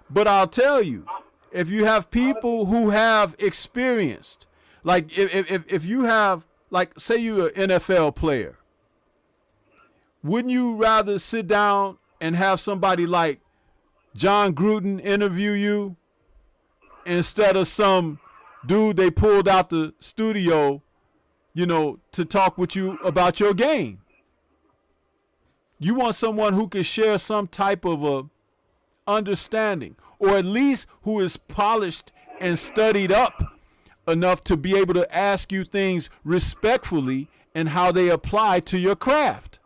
But I'll tell you, if you have people who have experienced, like if you have, like, say you're an NFL player, wouldn't you rather sit down and have somebody like John Gruden interview you instead of some dude they pulled out the studio, to talk with you about your game. You want someone who can share some type of a understanding, or at least who is polished and studied up enough to be able to ask you things respectfully and how they apply to your craft.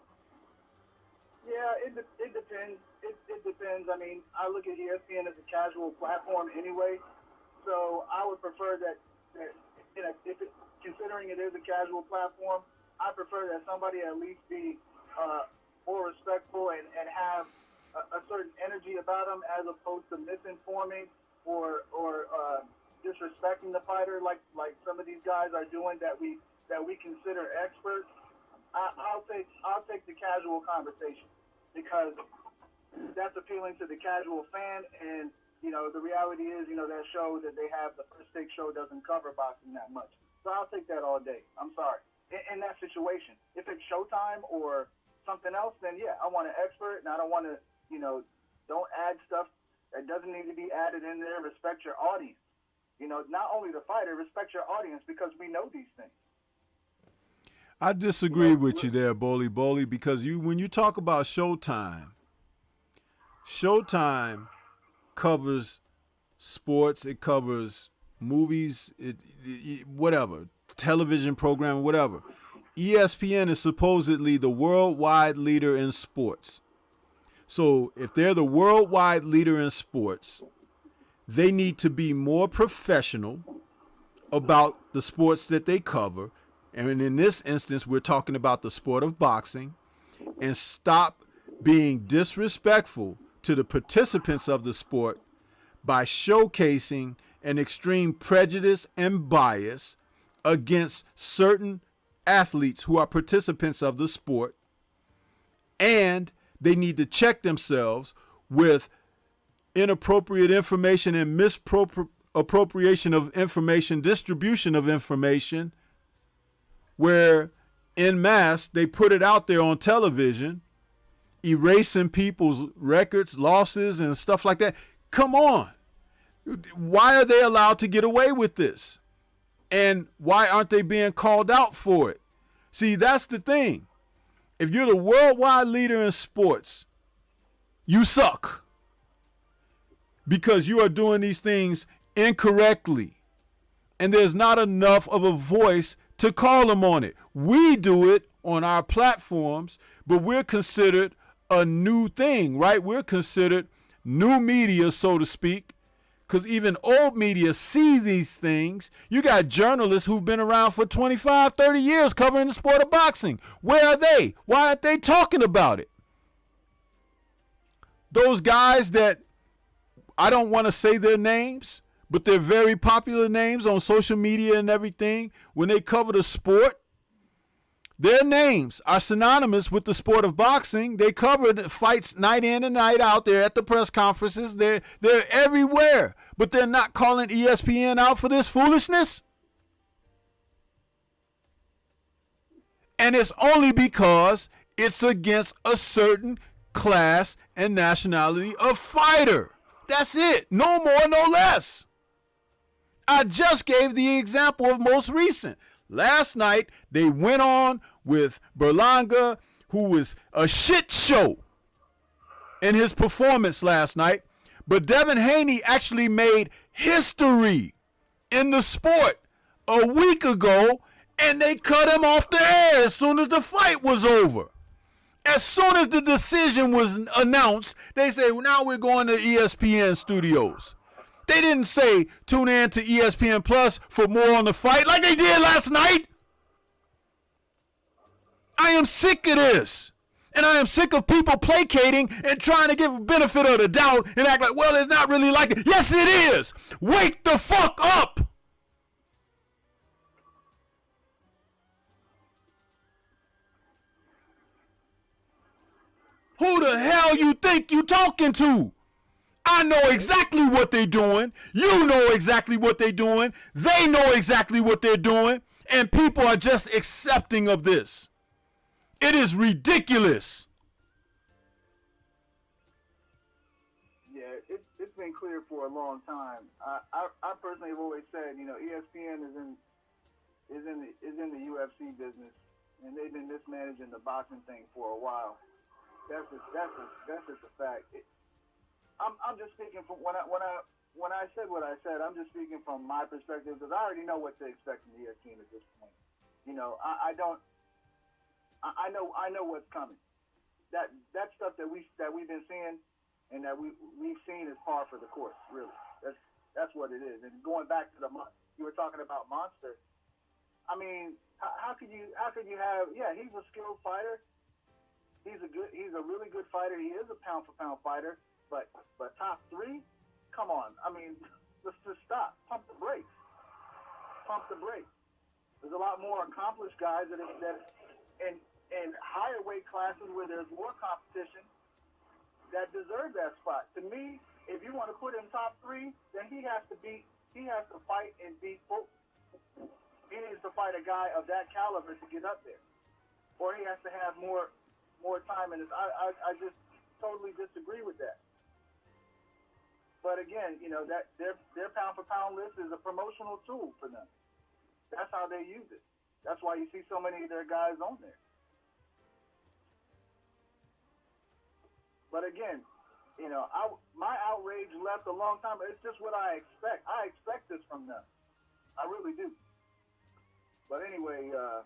Yeah, it depends. It depends. I mean, I look at ESPN as a casual platform anyway, so I would prefer that considering it is a casual platform, I prefer that somebody at least be more respectful and have a certain energy about them, as opposed to misinforming or disrespecting the fighter like some of these guys are doing that we consider experts. I'll take the casual conversation, because that's appealing to the casual fan. And the reality is, that show that they have, the First Take show, doesn't cover boxing that much. So I'll take that all day. I'm sorry. In that situation, if it's Showtime or something else, then yeah, I want an expert, and I don't want to, don't add stuff that doesn't need to be added in there. Respect your audience. Not only the fighter, respect your audience, because we know these things. I disagree with you there, Bully, because when you talk about Showtime covers sports, it covers movies, whatever, television program, whatever. ESPN is supposedly the worldwide leader in sports. So if they're the worldwide leader in sports, they need to be more professional about the sports that they cover. And in this instance, we're talking about the sport of boxing, and stop being disrespectful to the participants of the sport by showcasing an extreme prejudice and bias against certain athletes who are participants of the sport. And they need to check themselves with inappropriate information and misappropriation of information, distribution of information, where en masse they put it out there on television, erasing people's records, losses, and stuff like that. Come on. Why are they allowed to get away with this? And why aren't they being called out for it? See, that's the thing. If you're the worldwide leader in sports, you suck, because you are doing these things incorrectly, and there's not enough of a voice to call them on it. We do it on our platforms, but we're considered a new thing, right? We're considered new media, so to speak, because even old media see these things. You got journalists who've been around for 25, 30 years covering the sport of boxing. Where are they? Why aren't they talking about it? Those guys that, I don't want to say their names, but they're very popular names on social media and everything, when they cover the sport, their names are synonymous with the sport of boxing. They covered fights night in and night out. They're at the press conferences. They're everywhere. But they're not calling ESPN out for this foolishness. And it's only because it's against a certain class and nationality of fighter. That's it. No more, no less. I just gave the example of most recent. Last night, they went on with Berlanga, who was a shit show in his performance last night. But Devin Haney actually made history in the sport a week ago, and they cut him off the air as soon as the fight was over. As soon as the decision was announced, they say, well, now we're going to ESPN studios. They didn't say tune in to ESPN Plus for more on the fight like they did last night. I am sick of this. And I am sick of people placating and trying to give benefit of the doubt and act like, well, it's not really like it. Yes, it is. Wake the fuck up. Who the hell you think you talking to? I know exactly what they're doing. You know exactly what they're doing. They know exactly what they're doing. And people are just accepting of this. It is ridiculous. for a long time. I personally have always said, you know, ESPN is in the UFC business, and they've been mismanaging the boxing thing for a while. That's just a fact. I'm just speaking from when I said what I said. I'm just speaking from my perspective because I already know what to expect from the ESPN at this point. You know, I know what's coming. That stuff that we've been seeing and that we've seen is par for the course. Really, that's what it is. And going back to you were talking about Monster. I mean, how could you have? Yeah, he's a skilled fighter. He's a really good fighter. He is a pound for pound fighter. But top three, come on. I mean, let's just stop. Pump the brakes. There's a lot more accomplished guys that in higher weight classes where there's more competition that deserve that spot. To me, if you want to put him top three, then he has to fight and beat both. He needs to fight a guy of that caliber to get up there, or he has to have more time in his. I just totally disagree with that. But again, you know, that their pound for pound list is a promotional tool for them. That's how they use it. That's why you see so many of their guys on there. But again, you know, my outrage left a long time. It's just what I expect. I expect this from them. I really do. But anyway, I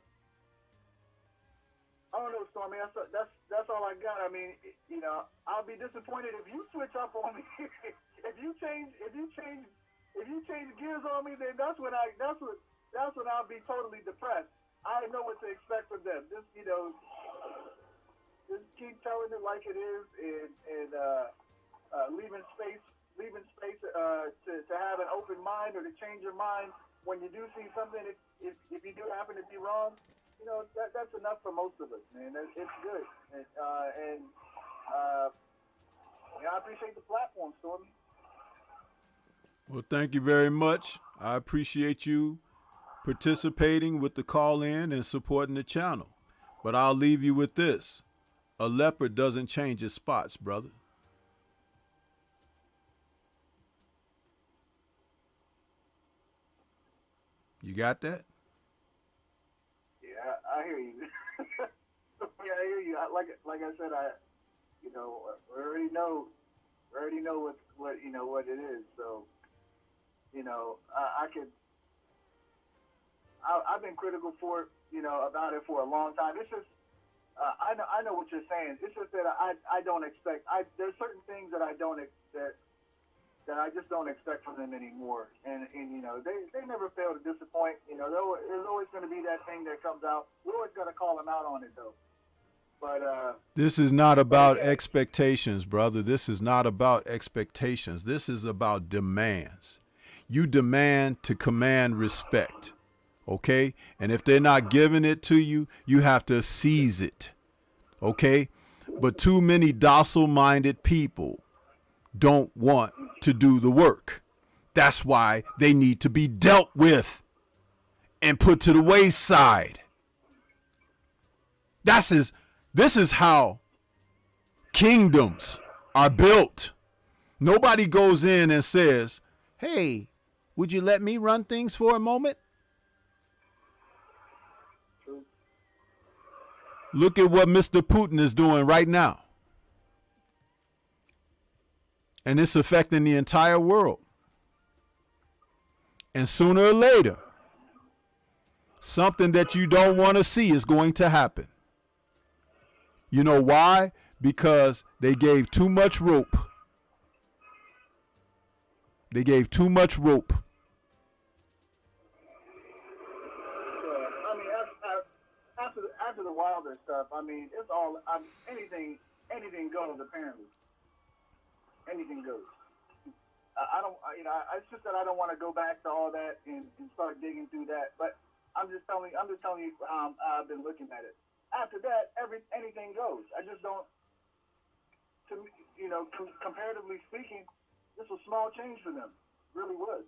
don't know, Stormy. That's all I got. I mean, you know, I'll be disappointed if you switch up on me. if you change gears on me, then that's when I'll be totally depressed. I know what to expect from them. Just, you know, just keep telling it like it is, and leaving space to have an open mind or to change your mind when you do see something. If you do happen to be wrong, you know, that's enough for most of us, man. It's good, and yeah, I appreciate the platform, Stormy. Well, thank you very much. I appreciate you participating with the call-in and supporting the channel. But I'll leave you with this. A leopard doesn't change its spots, brother. You got that? Yeah, I hear you. Yeah, I hear you. Like I said, we already know what it is. So, you know, I've been critical about it for a long time. It's just, I know what you're saying. It's just that I don't expect. There's certain things that that I just don't expect from them anymore. And you know, they never fail to disappoint. You know, there's always going to be that thing that comes out. We're always going to call them out on it, though. But this is not about expectations, brother. This is not about expectations. This is about demands. You demand to command respect. Okay? And if they're not giving it to you, you have to seize it. Okay? But too many docile-minded people don't want to do the work. That's why they need to be dealt with and put to the wayside. This is how kingdoms are built. Nobody goes in and says, hey, would you let me run things for a moment? Look at what Mr. Putin is doing right now. And it's affecting the entire world. And sooner or later, something that you don't want to see is going to happen. You know why? Because they gave too much rope. They gave too much rope. I mean, after the Wilder stuff, I mean, it's all anything goes. Apparently, anything goes. It's just that I don't want to go back to all that and start digging through that. But I'm just telling you how I've been looking at it. After that, anything goes. I just don't. Comparatively speaking, this was small change for them. It really was.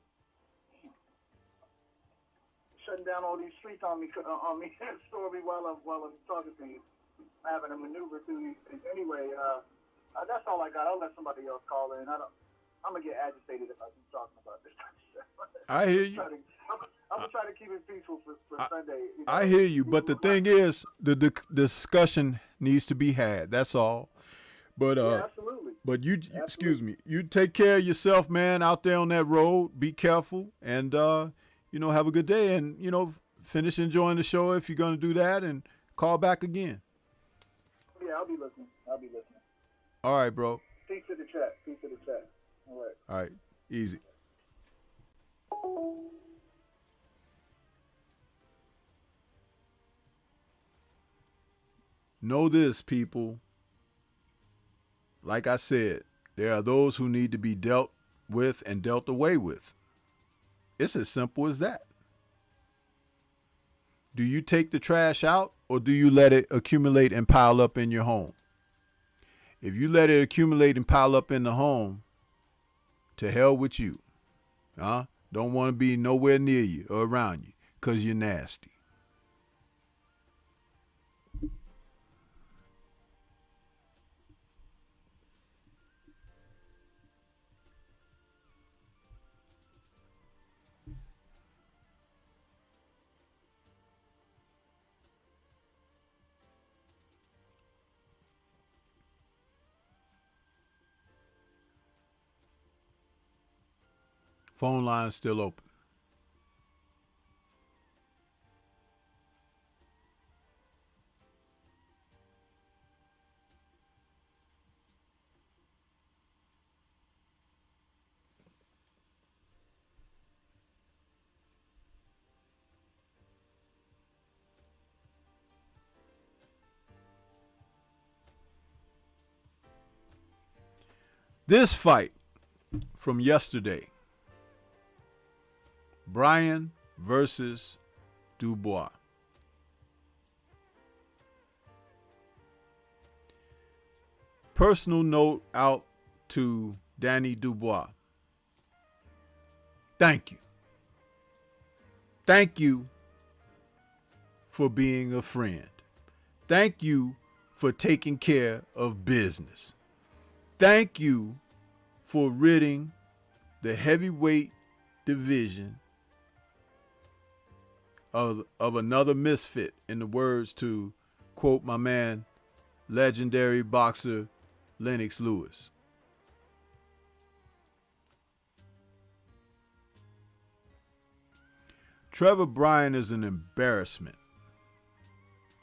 Shutting down all these streets on me, Stormy, while I'm talking to you, having to maneuver through these things. Anyway, that's all I got. I'll let somebody else call in. I I'm gonna get agitated if I keep talking about this. I hear you. I'm gonna try to keep it peaceful for Sunday. You know? I hear you, but the thing is, the discussion needs to be had. That's all. But yeah, absolutely. But you, excuse me, you take care of yourself, man, out there on that road. Be careful, and you know, have a good day, and you know, finish enjoying the show if you're gonna do that, and call back again. Yeah, I'll be listening. All right, bro. Peace to the chat. All right. All right, easy. Know this, people. Like I said, there are those who need to be dealt with and dealt away with. It's as simple as that. Do you take the trash out, or do you let it accumulate and pile up in your home? If you let it accumulate and pile up in the home, to hell with you. Don't want to be nowhere near you or around you because you're nasty. Phone line still open. This fight from yesterday, Bryan versus Dubois. Personal note out to Danny Dubois. Thank you. Thank you for being a friend. Thank you for taking care of business. Thank you for ridding the heavyweight division of another misfit, in the words to quote my man, legendary boxer Lennox Lewis. Trevor Bryan is an embarrassment.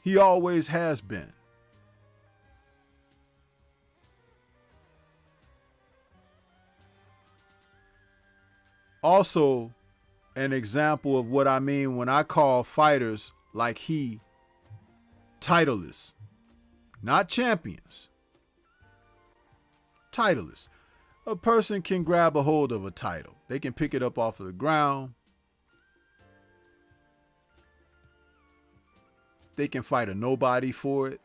He always has been. Also, an example of what I mean when I call fighters like he titleists, not champions. Titleists. A person can grab a hold of a title. They can pick it up off of the ground. They can fight a nobody for it.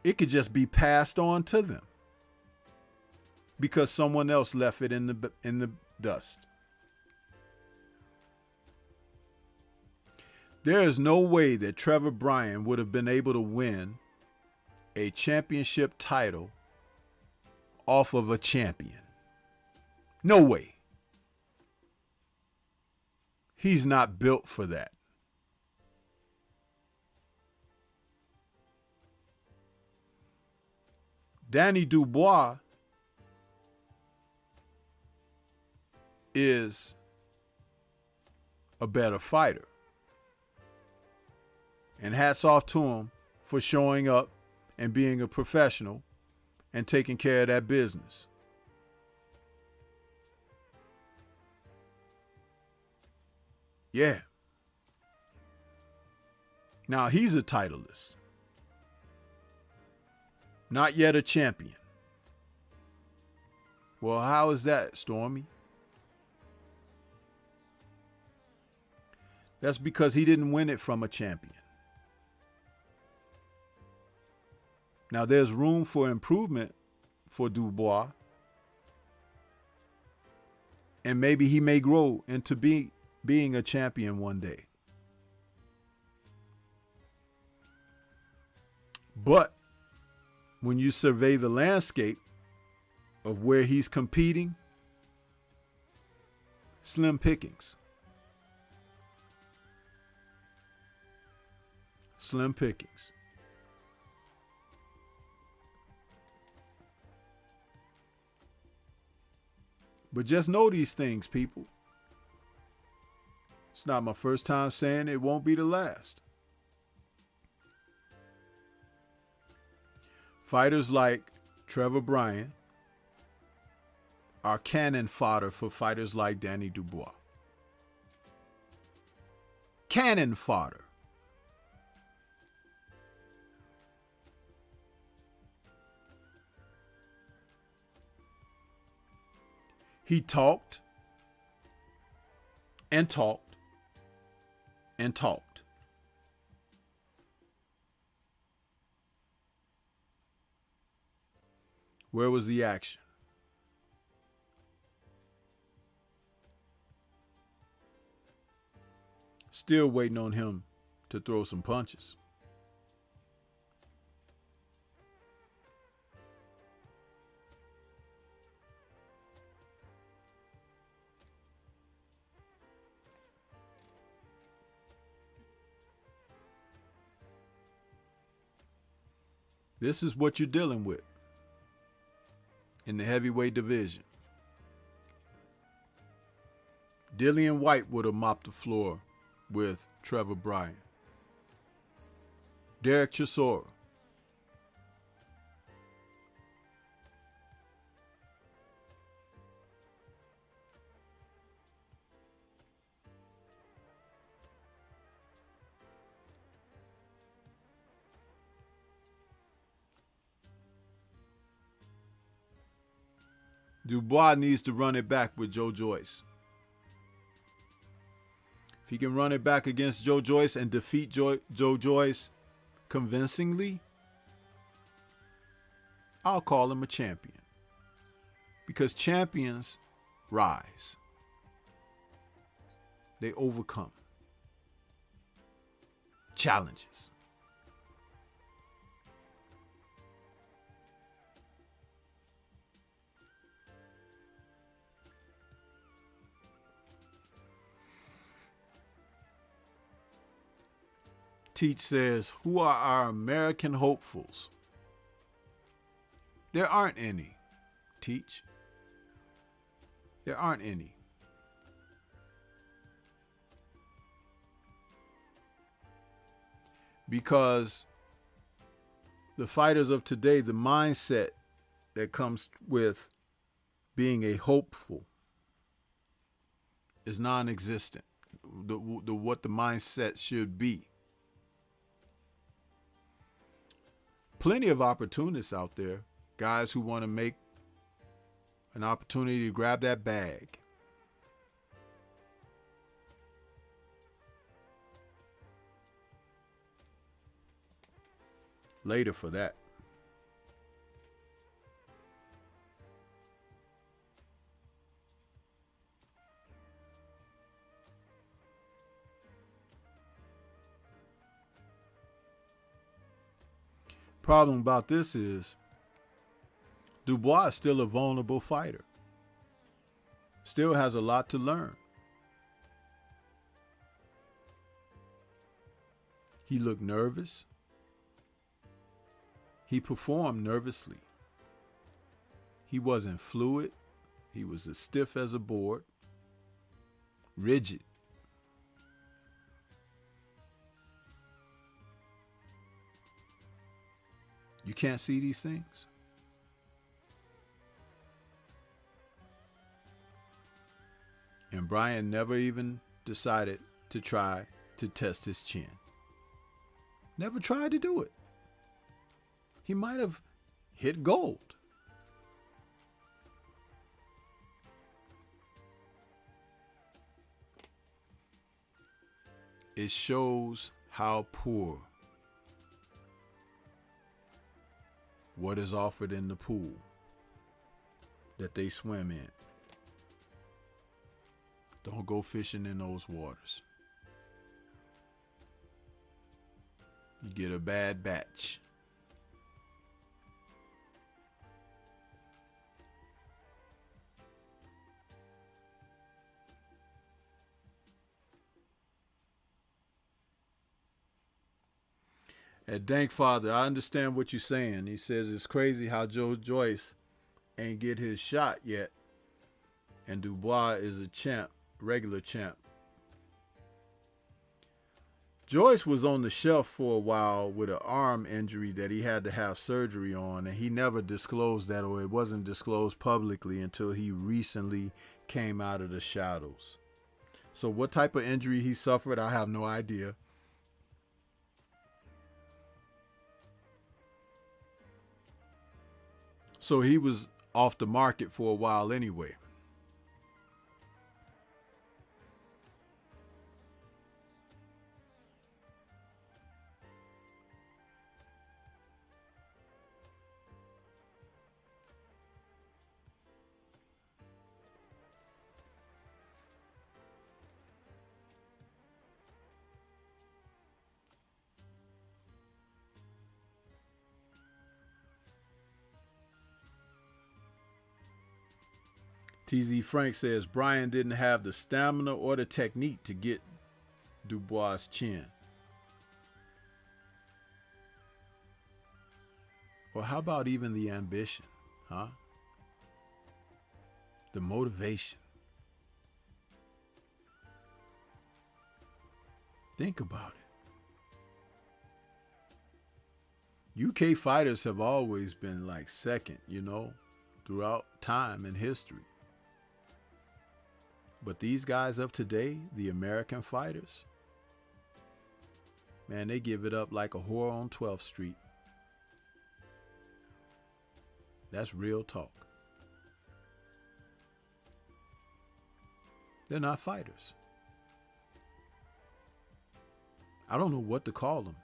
It could just be passed on to them because someone else left it in the dust. There is no way that Trevor Bryan would have been able to win a championship title off of a champion. No way. He's not built for that. Danny Dubois is a better fighter. And hats off to him for showing up and being a professional and taking care of that business. Yeah. Now he's a titleist. Not yet a champion. Well, how is that, Stormy? That's because he didn't win it from a champion. Now, there's room for improvement for Dubois. And maybe he may grow into being a champion one day. But when you survey the landscape of where he's competing, slim pickings. Slim pickings. But just know these things, people. It's not my first time saying it, won't be the last. Fighters like Trevor Bryan are cannon fodder for fighters like Danny Dubois. Cannon fodder. He talked and talked and talked. Where was the action? Still waiting on him to throw some punches. This is what you're dealing with in the heavyweight division. Dillian White would have mopped the floor with Trevor Bryan. Derek Chisora. Dubois needs to run it back with Joe Joyce. If he can run it back against Joe Joyce and defeat Joe Joyce convincingly, I'll call him a champion. Because champions rise. They overcome challenges. Teach says, who are our American hopefuls? There aren't any, Teach. There aren't any. Because the fighters of today, the mindset that comes with being a hopeful is non-existent. What the mindset should be. Plenty of opportunists out there, guys who want to make an opportunity to grab that bag. Later for that. Problem about this is Dubois is still a vulnerable fighter. Still has a lot to learn. He looked nervous. He performed nervously. He wasn't fluid. He was as stiff as a board. Rigid. You can't see these things? And Bryan never even decided to try to test his chin. Never tried to do it. He might have hit gold. It shows how poor what is offered in the pool that they swim in. Don't go fishing in those waters. You get a bad batch. At Dankfather, I understand what you're saying. He says it's crazy how Joe Joyce ain't get his shot yet, and Dubois is a champ, regular champ. Joyce was on the shelf for a while with an arm injury that he had to have surgery on, and he never disclosed that, or it wasn't disclosed publicly until he recently came out of the shadows. So what type of injury he suffered, I have no idea. So he was off the market for a while anyway. TZ Frank says Bryan didn't have the stamina or the technique to get Dubois' chin. Or how about even the ambition, huh? The motivation. Think about it. UK fighters have always been like second, you know, throughout time and history. But these guys of today, the American fighters, man, they give it up like a whore on 12th Street. That's real talk. They're not fighters. I don't know what to call them,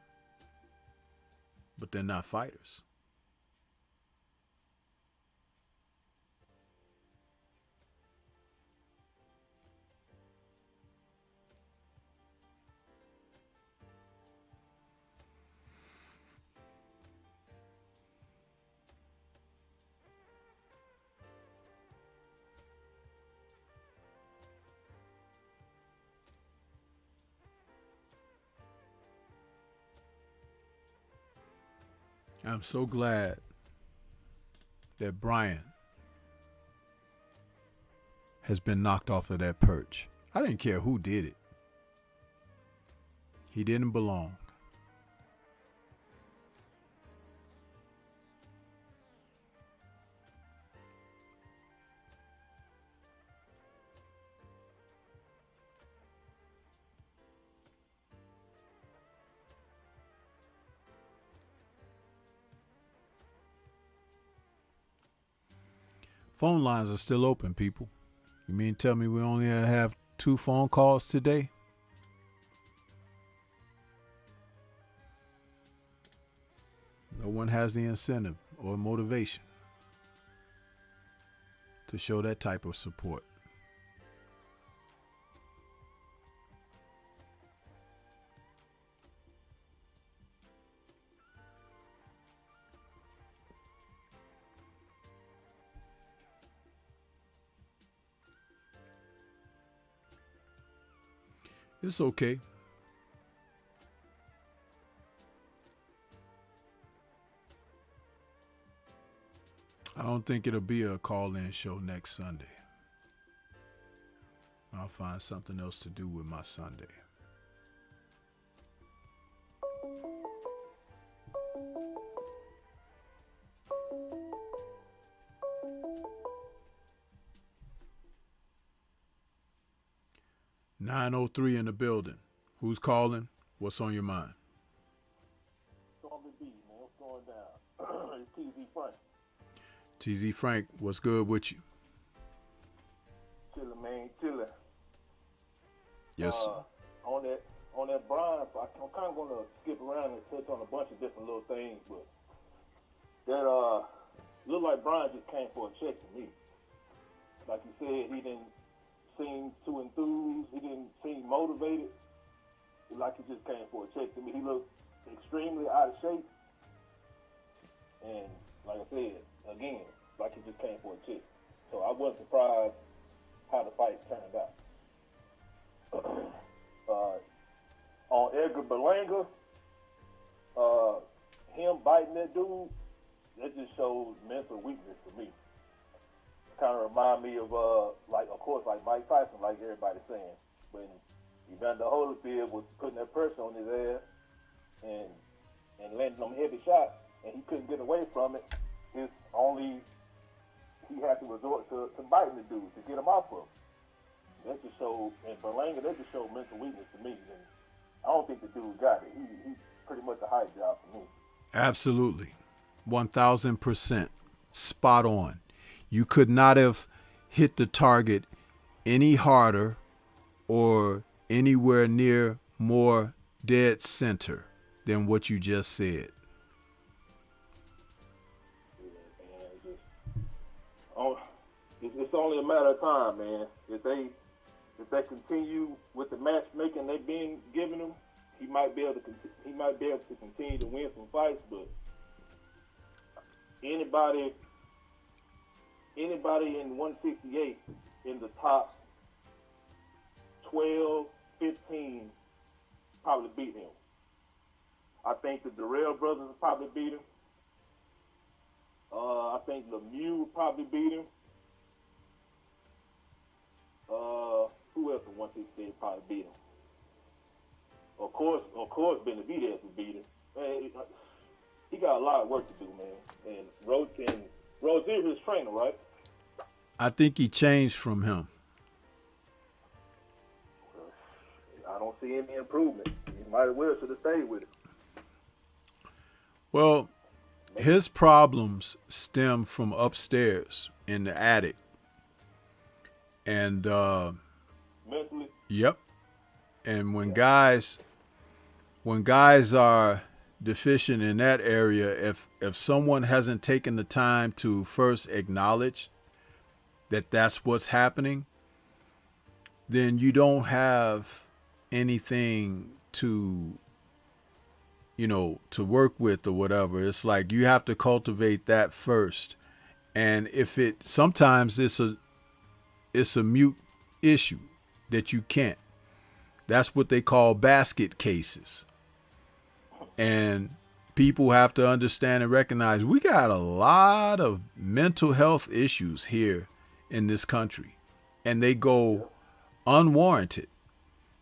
but they're not fighters. I'm so glad that Bryan has been knocked off of that perch. I didn't care who did it. He didn't belong. Phone lines are still open, people. You mean tell me we only have 2 phone calls today? No one has the incentive or motivation to show that type of support. It's okay. I don't think it'll be a call-in show next Sunday. I'll find something else to do with my Sunday. (903) in the building. Who's calling? What's on your mind? Stormybman, man, what's going down? It's TZ Frank. TZ Frank, what's good with you? Chillin', man, chillin'. Yes. On that Bryan, I'm kind of gonna skip around and touch on a bunch of different little things, but that looked like Bryan just came for a check to me. Like you said, he didn't seem too enthused. He didn't seem motivated. Like he just came for a check to me. He looked extremely out of shape. And like I said, again, like he just came for a check. So I wasn't surprised how the fight turned out. On Edgar Berlanga, him biting that dude, that just shows mental weakness to me. Kind of remind me of, like, of course, like Mike Tyson, like everybody's saying. When Evander Holyfield was putting that pressure on his ass and landing them heavy shots, and he couldn't get away from it, he had to resort to biting the dude to get him off of him. That just showed, and Berlanga, that just showed mental weakness to me. And I don't think the dude got it. He's pretty much a hype job for me. Absolutely. 1,000%. Spot on. You could not have hit the target any harder or anywhere near more dead center than what you just said. It's only a matter of time, man. If they continue with the matchmaking they've been giving him, he might be able to continue to win some fights. But anybody in 168 in the top 12, 15 probably beat him. I think the Donaire brothers will probably beat him. I think Lemieux will probably beat him. Who else in 168 probably beat him? Of course, Benavidez will beat him. Man, he got a lot of work to do, man. And Rozier is his trainer, right? I think he changed from him. I don't see any improvement. He might as well should have stayed with it. Well, his problems stem from upstairs in the attic. And mentally? Yep. And when guys are deficient in that area, if someone hasn't taken the time to first acknowledge that that's what's happening, then you don't have anything to work with or whatever. It's like you have to cultivate that first. And sometimes it's a mute issue that you can't. That's what they call basket cases. And people have to understand and recognize we got a lot of mental health issues here in this country, and they go unwarranted.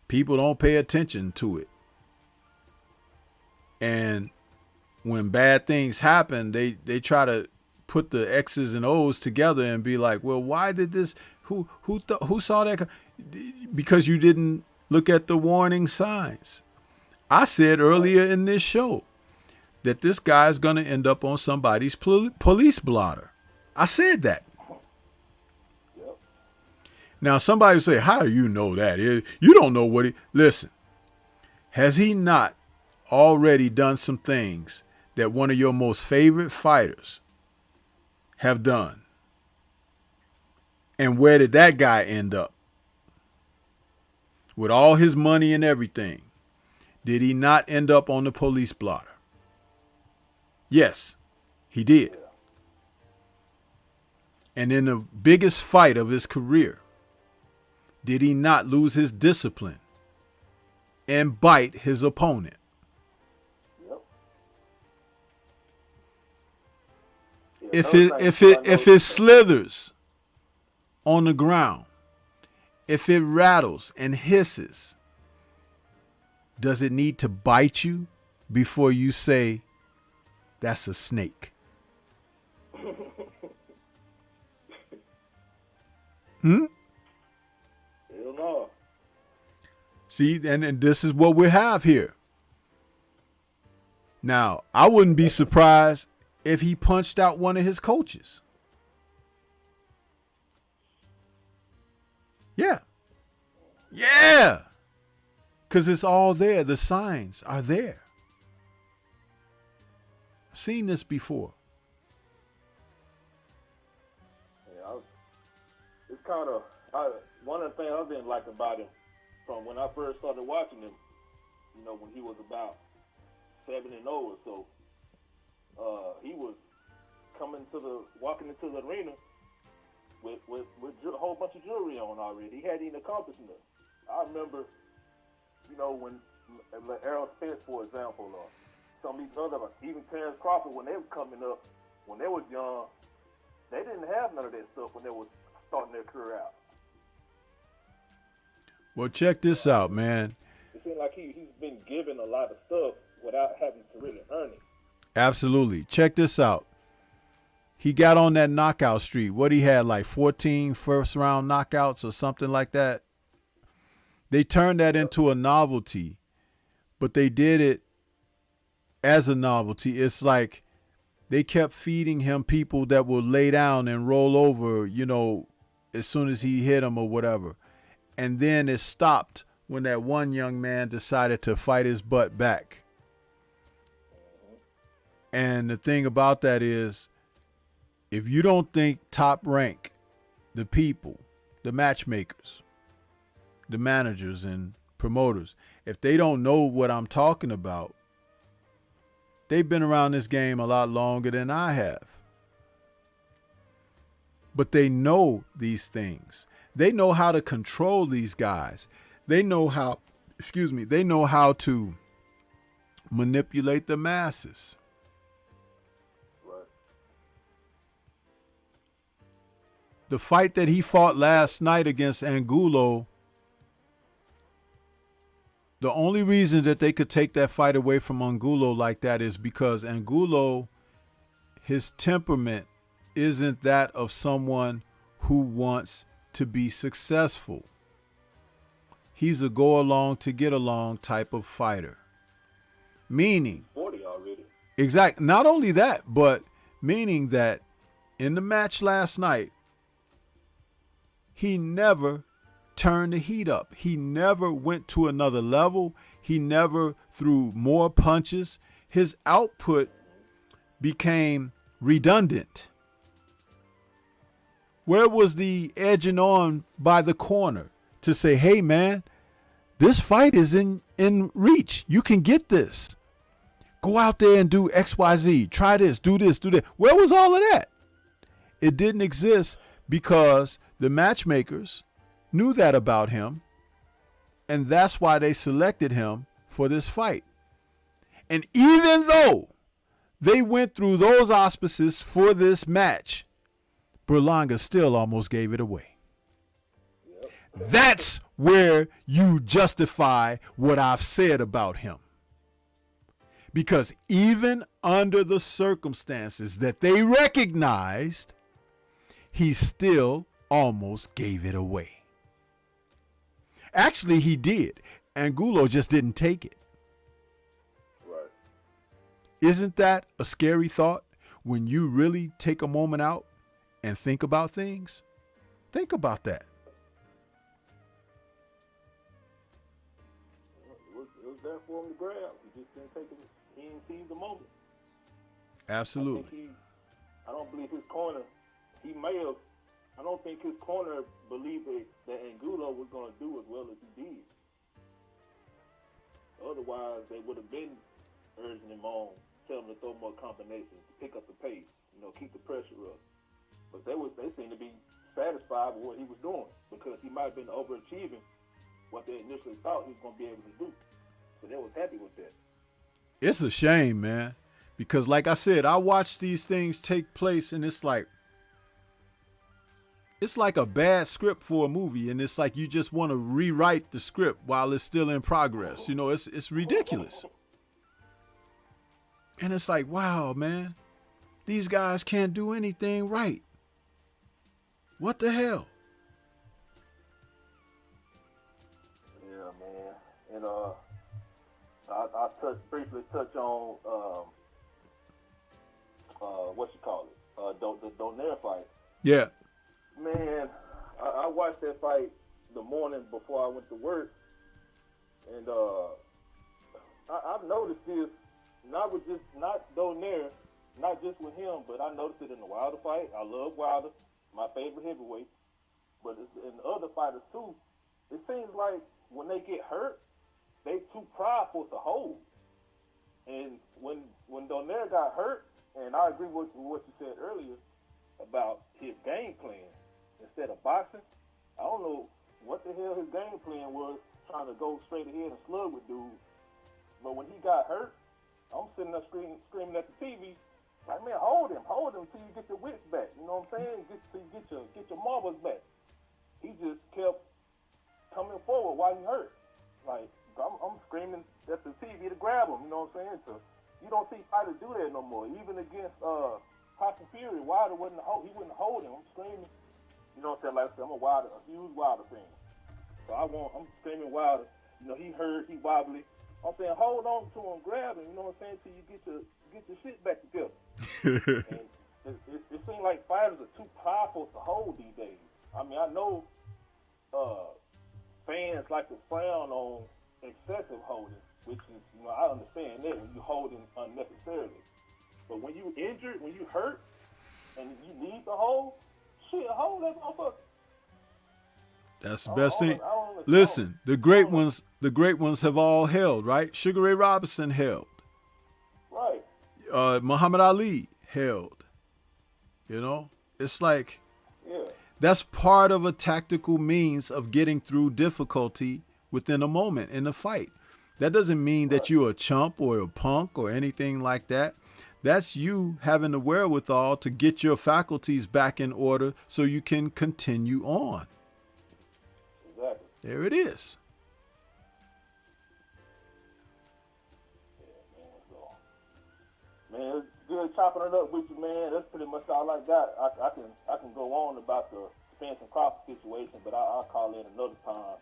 People don't pay attention to it. And when bad things happen, they try to put the X's and O's together and be like, well, why did this? Who saw that? Because you didn't look at the warning signs. I said earlier in this show that this guy is going to end up on somebody's police blotter. I said that. Yep. Now, somebody will say, how do you know that? You don't know what listen, has he not already done some things that one of your most favorite fighters have done? And where did that guy end up? With all his money and everything, did he not end up on the police blotter? Yes, he did. And in the biggest fight of his career, did he not lose his discipline and bite his opponent? Yep. If it slithers on the ground, if it rattles and hisses, does it need to bite you before you say that's a snake? Hell no. See, and this is what we have here. Now, I wouldn't be surprised if he punched out one of his coaches. Yeah. Yeah. Because it's all there. The signs are there. I've seen this before. Yeah, it's kind of one of the things I didn't like about him from when I first started watching him, when he was about 7-0 or so, he was walking into the arena with a whole bunch of jewelry on already. He hadn't even accomplished nothing. I remember, when Errol Spence, for example, some of these other, even Terrence Crawford, when they were coming up, when they was young, they didn't have none of that stuff when they was starting their career out. Well, check this out, man. It seems like he's been given a lot of stuff without having to really earn it. Absolutely. Check this out. He got on that knockout streak. What he had, like 14 first-round knockouts or something like that. They turned that into a novelty, but they did it as a novelty. It's like they kept feeding him people that will lay down and roll over, you know, as soon as he hit them or whatever. And then it stopped when that one young man decided to fight his butt back. And the thing about that is, if you don't think Top Rank, the people, the matchmakers, the managers and promoters, if they don't know what I'm talking about, they've been around this game a lot longer than I have. But they know these things. They know how to control these guys. They know how, they know how to manipulate the masses. Right. The fight that he fought last night against Angulo, the only reason that they could take that fight away from Angulo like that is because Angulo, his temperament isn't that of someone who wants to be successful. He's a go along to get along type of fighter. Meaning, 40 already. Exactly. Not only that, but meaning that in the match last night, he never turned the heat up. He never went to another level. He never threw more punches. His output became redundant. Where was the edging on by the corner to say, hey, man, this fight is in reach. You can get this. Go out there and do X, Y, Z. Try this, do this, do that. Where was all of that? It didn't exist because the matchmakers knew that about him, and that's why they selected him for this fight. And even though they went through those auspices for this match, Berlanga still almost gave it away. Yep. That's where you justify what I've said about him. Because even under the circumstances that they recognized, he still almost gave it away. Actually, he did. Angulo just didn't take it. Right. Isn't that a scary thought when you really take a moment out and think about things? Think about that. It was there for him to grab. He just didn't take it. He didn't seize the moment. Absolutely. I don't believe his corner, I don't think his corner believed that Angulo was going to do as well as he did. Otherwise, they would have been urging him on, telling him to throw more combinations, to pick up the pace, keep the pressure up. But they seemed to be satisfied with what he was doing because he might have been overachieving what they initially thought he was going to be able to do. So they was happy with that. It's a shame, man, because like I said, I watch these things take place and it's like a bad script for a movie, and it's like you just want to rewrite the script while it's still in progress. It's ridiculous. And it's like, wow, man, these guys can't do anything right. What the hell? Yeah, man. And I briefly touch on the Donaire fight. Yeah. Man, I watched that fight the morning before I went to work, and I've noticed this not Donaire, not just with him, but I noticed it in the Wilder fight. I love Wilder, my favorite heavyweight, but in the other fighters too. It seems like when they get hurt, they too prideful to hold. And when Donaire got hurt, and I agree with what you said earlier about his game plan. Instead of boxing, I don't know what the hell his game plan was, trying to go straight ahead and slug with dudes. But when he got hurt, I'm sitting there screaming at the TV, like, man, hold him till you get your wits back. You know what I'm saying? Get your marbles back. He just kept coming forward while he hurt. Like, I'm screaming at the TV to grab him. You know what I'm saying? You don't see fighters do that no more. Even against Tyson Fury, Wilder he wouldn't hold him. I'm screaming. You know what I'm saying? Like I said, I'm a huge Wilder fan. So I'm screaming Wilder. You know, he hurt, he wobbly. I'm saying, hold on to him, grab him. You know what I'm saying? Till you get your shit back together. And it seems like fighters are too powerful to hold these days. I mean, I know fans like to frown on excessive holding, which is, you know, I understand that when you holding unnecessarily. But when you injured, when you hurt, and you need to hold, shit, hold that motherfucker. That's the best thing. Listen, the great ones have all held, right? Sugar Ray Robinson held. Right. Muhammad Ali held. You know, it's like, yeah, that's part of a tactical means of getting through difficulty within a moment in a fight. That doesn't mean that you're a chump or a punk or anything like that. That's you having the wherewithal to get your faculties back in order so you can continue on. Exactly. There it is. Yeah, man, it's good chopping it up with you, man. That's pretty much all I got. I can go on about the Spence and Crawford situation, but I'll call in another time.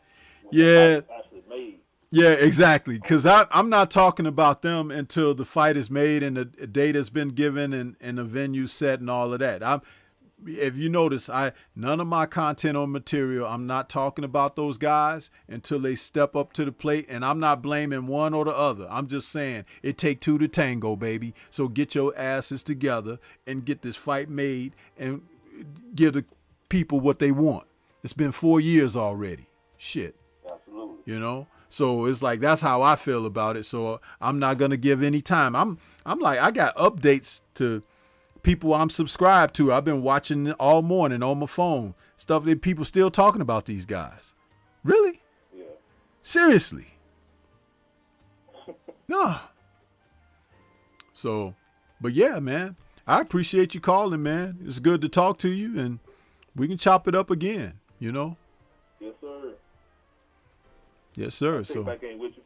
Yeah. Actually made. Yeah, exactly. Because I'm not talking about them until the fight is made and the date has been given and the venue set and all of that. If you notice, none of my content or material, I'm not talking about those guys until they step up to the plate. And I'm not blaming one or the other. I'm just saying it take two to tango, baby. So get your asses together and get this fight made and give the people what they want. It's been 4 years already. Shit. Absolutely. You know? So it's like, that's how I feel about it. So I'm not going to give any time. I'm like, I got updates to people I'm subscribed to. I've been watching it all morning on my phone. Stuff that people still talking about these guys. Really? Yeah. Seriously? No. So, but yeah, man, I appreciate you calling, man. It's good to talk to you and we can chop it up again, you know? Yes, sir. Yes, sir. I'll take back in with you.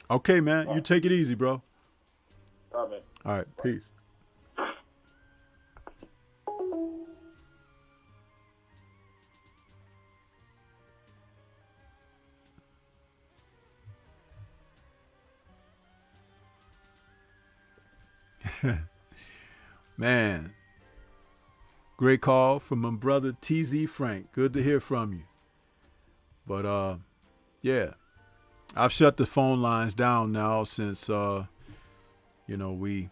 Okay, man. You take it easy, bro. All right, man. All right. Peace. Man. Great call from my brother TZ Frank. Good to hear from you. But yeah. I've shut the phone lines down now since, you know, we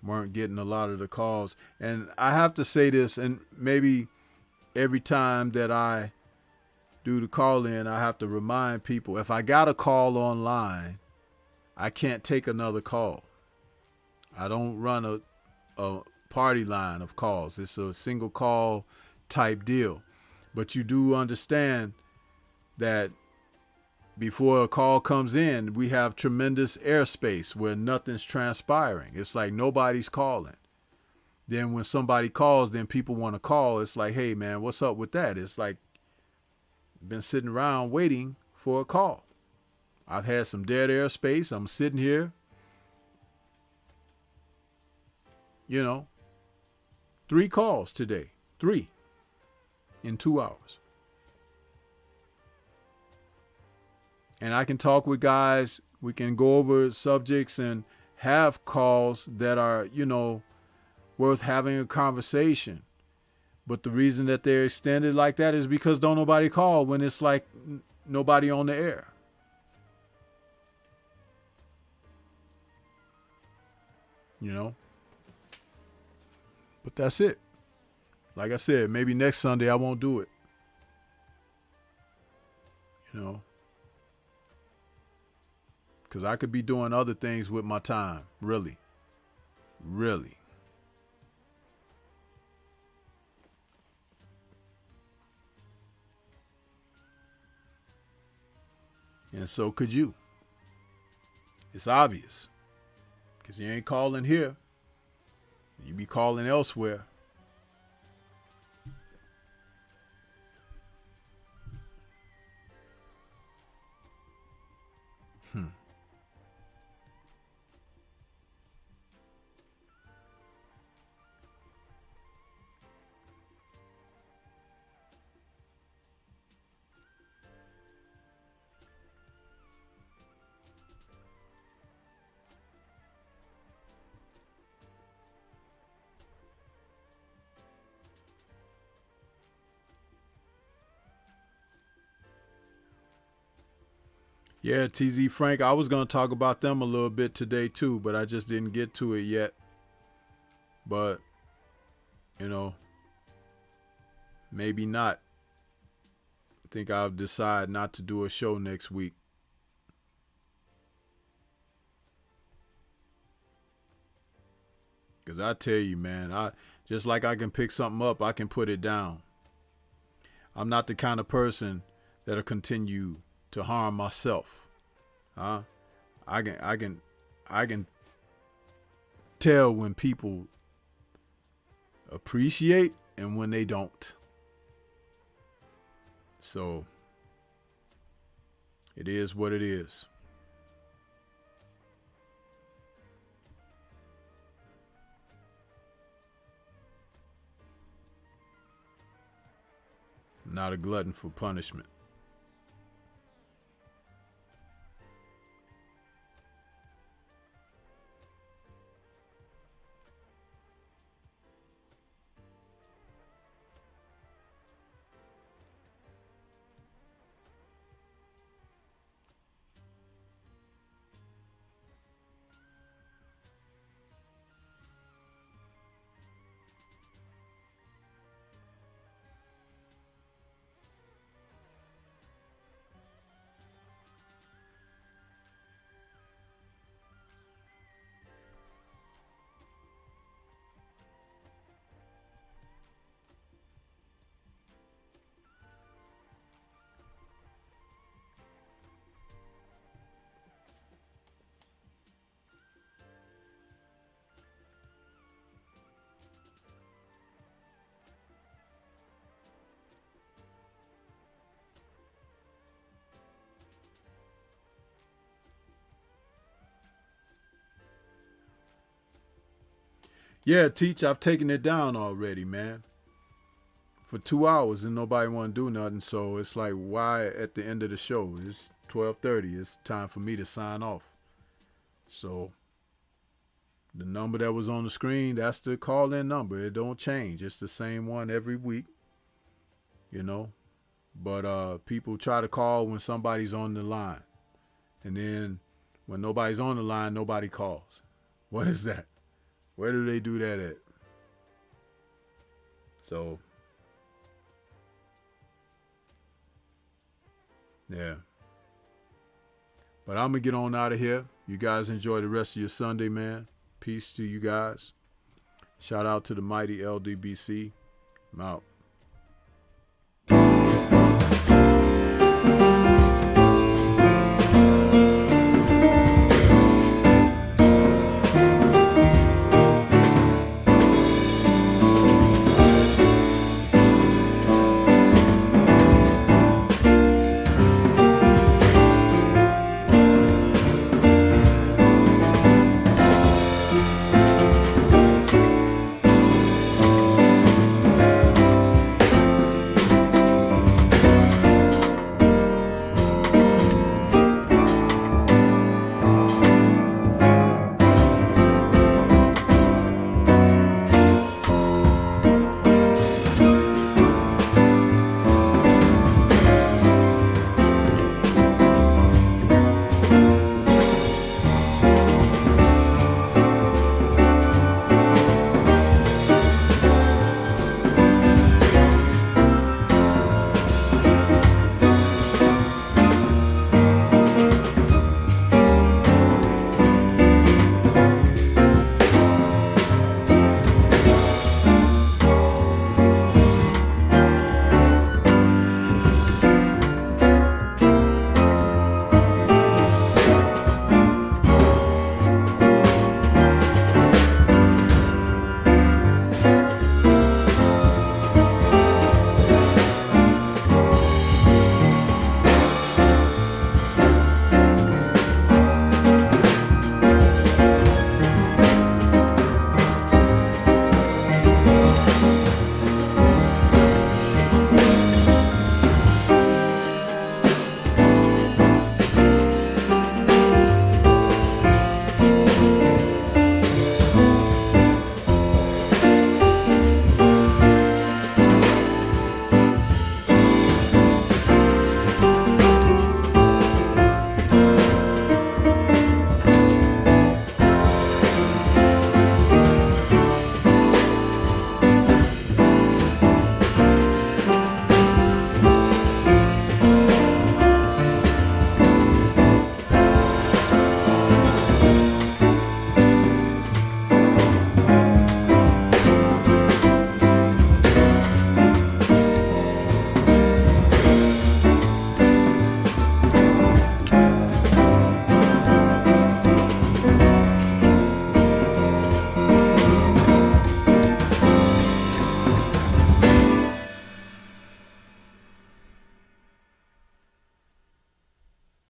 weren't getting a lot of the calls. And I have to say this, and maybe every time that I do the call in, I have to remind people, if I got a call online, I can't take another call. I don't run a party line of calls. It's a single call type deal. But you do understand that before a call comes in, we have tremendous airspace where nothing's transpiring. It's like nobody's calling. Then when somebody calls, then people want to call. It's like, hey, man, what's up with that? It's like, been sitting around waiting for a call. I've had some dead airspace. I'm sitting here, you know, 3 calls today. 3 in 2 hours. And I can talk with guys, we can go over subjects and have calls that are, you know, worth having a conversation. But the reason that they're extended like that is because don't nobody call when it's like nobody on the air. You know? But that's it. Like I said, maybe next Sunday I won't do it. You know? Because I could be doing other things with my time. Really. Really. And so could you. It's obvious. Because you ain't calling here. You be calling elsewhere. Yeah, TZ Frank, I was going to talk about them a little bit today too, but I just didn't get to it yet. But, you know, maybe not. I think I'll decide not to do a show next week. Because I tell you, man, just like I can pick something up, I can put it down. I'm not the kind of person that'll continue to harm myself. I can tell when people appreciate and when they don't. So it is what it is. I'm not a glutton for punishment. Yeah, Teach, I've taken it down already, man. For 2 hours and nobody want to do nothing. So it's like, why at the end of the show? It's 12:30. It's time for me to sign off. So the number that was on the screen, that's the call-in number. It don't change. It's the same one every week, you know. But people try to call when somebody's on the line. And then when nobody's on the line, nobody calls. What is that? Where do they do that at? So, yeah. But I'm going to get on out of here. You guys enjoy the rest of your Sunday, man. Peace to you guys. Shout out to the mighty LDBC. I'm out.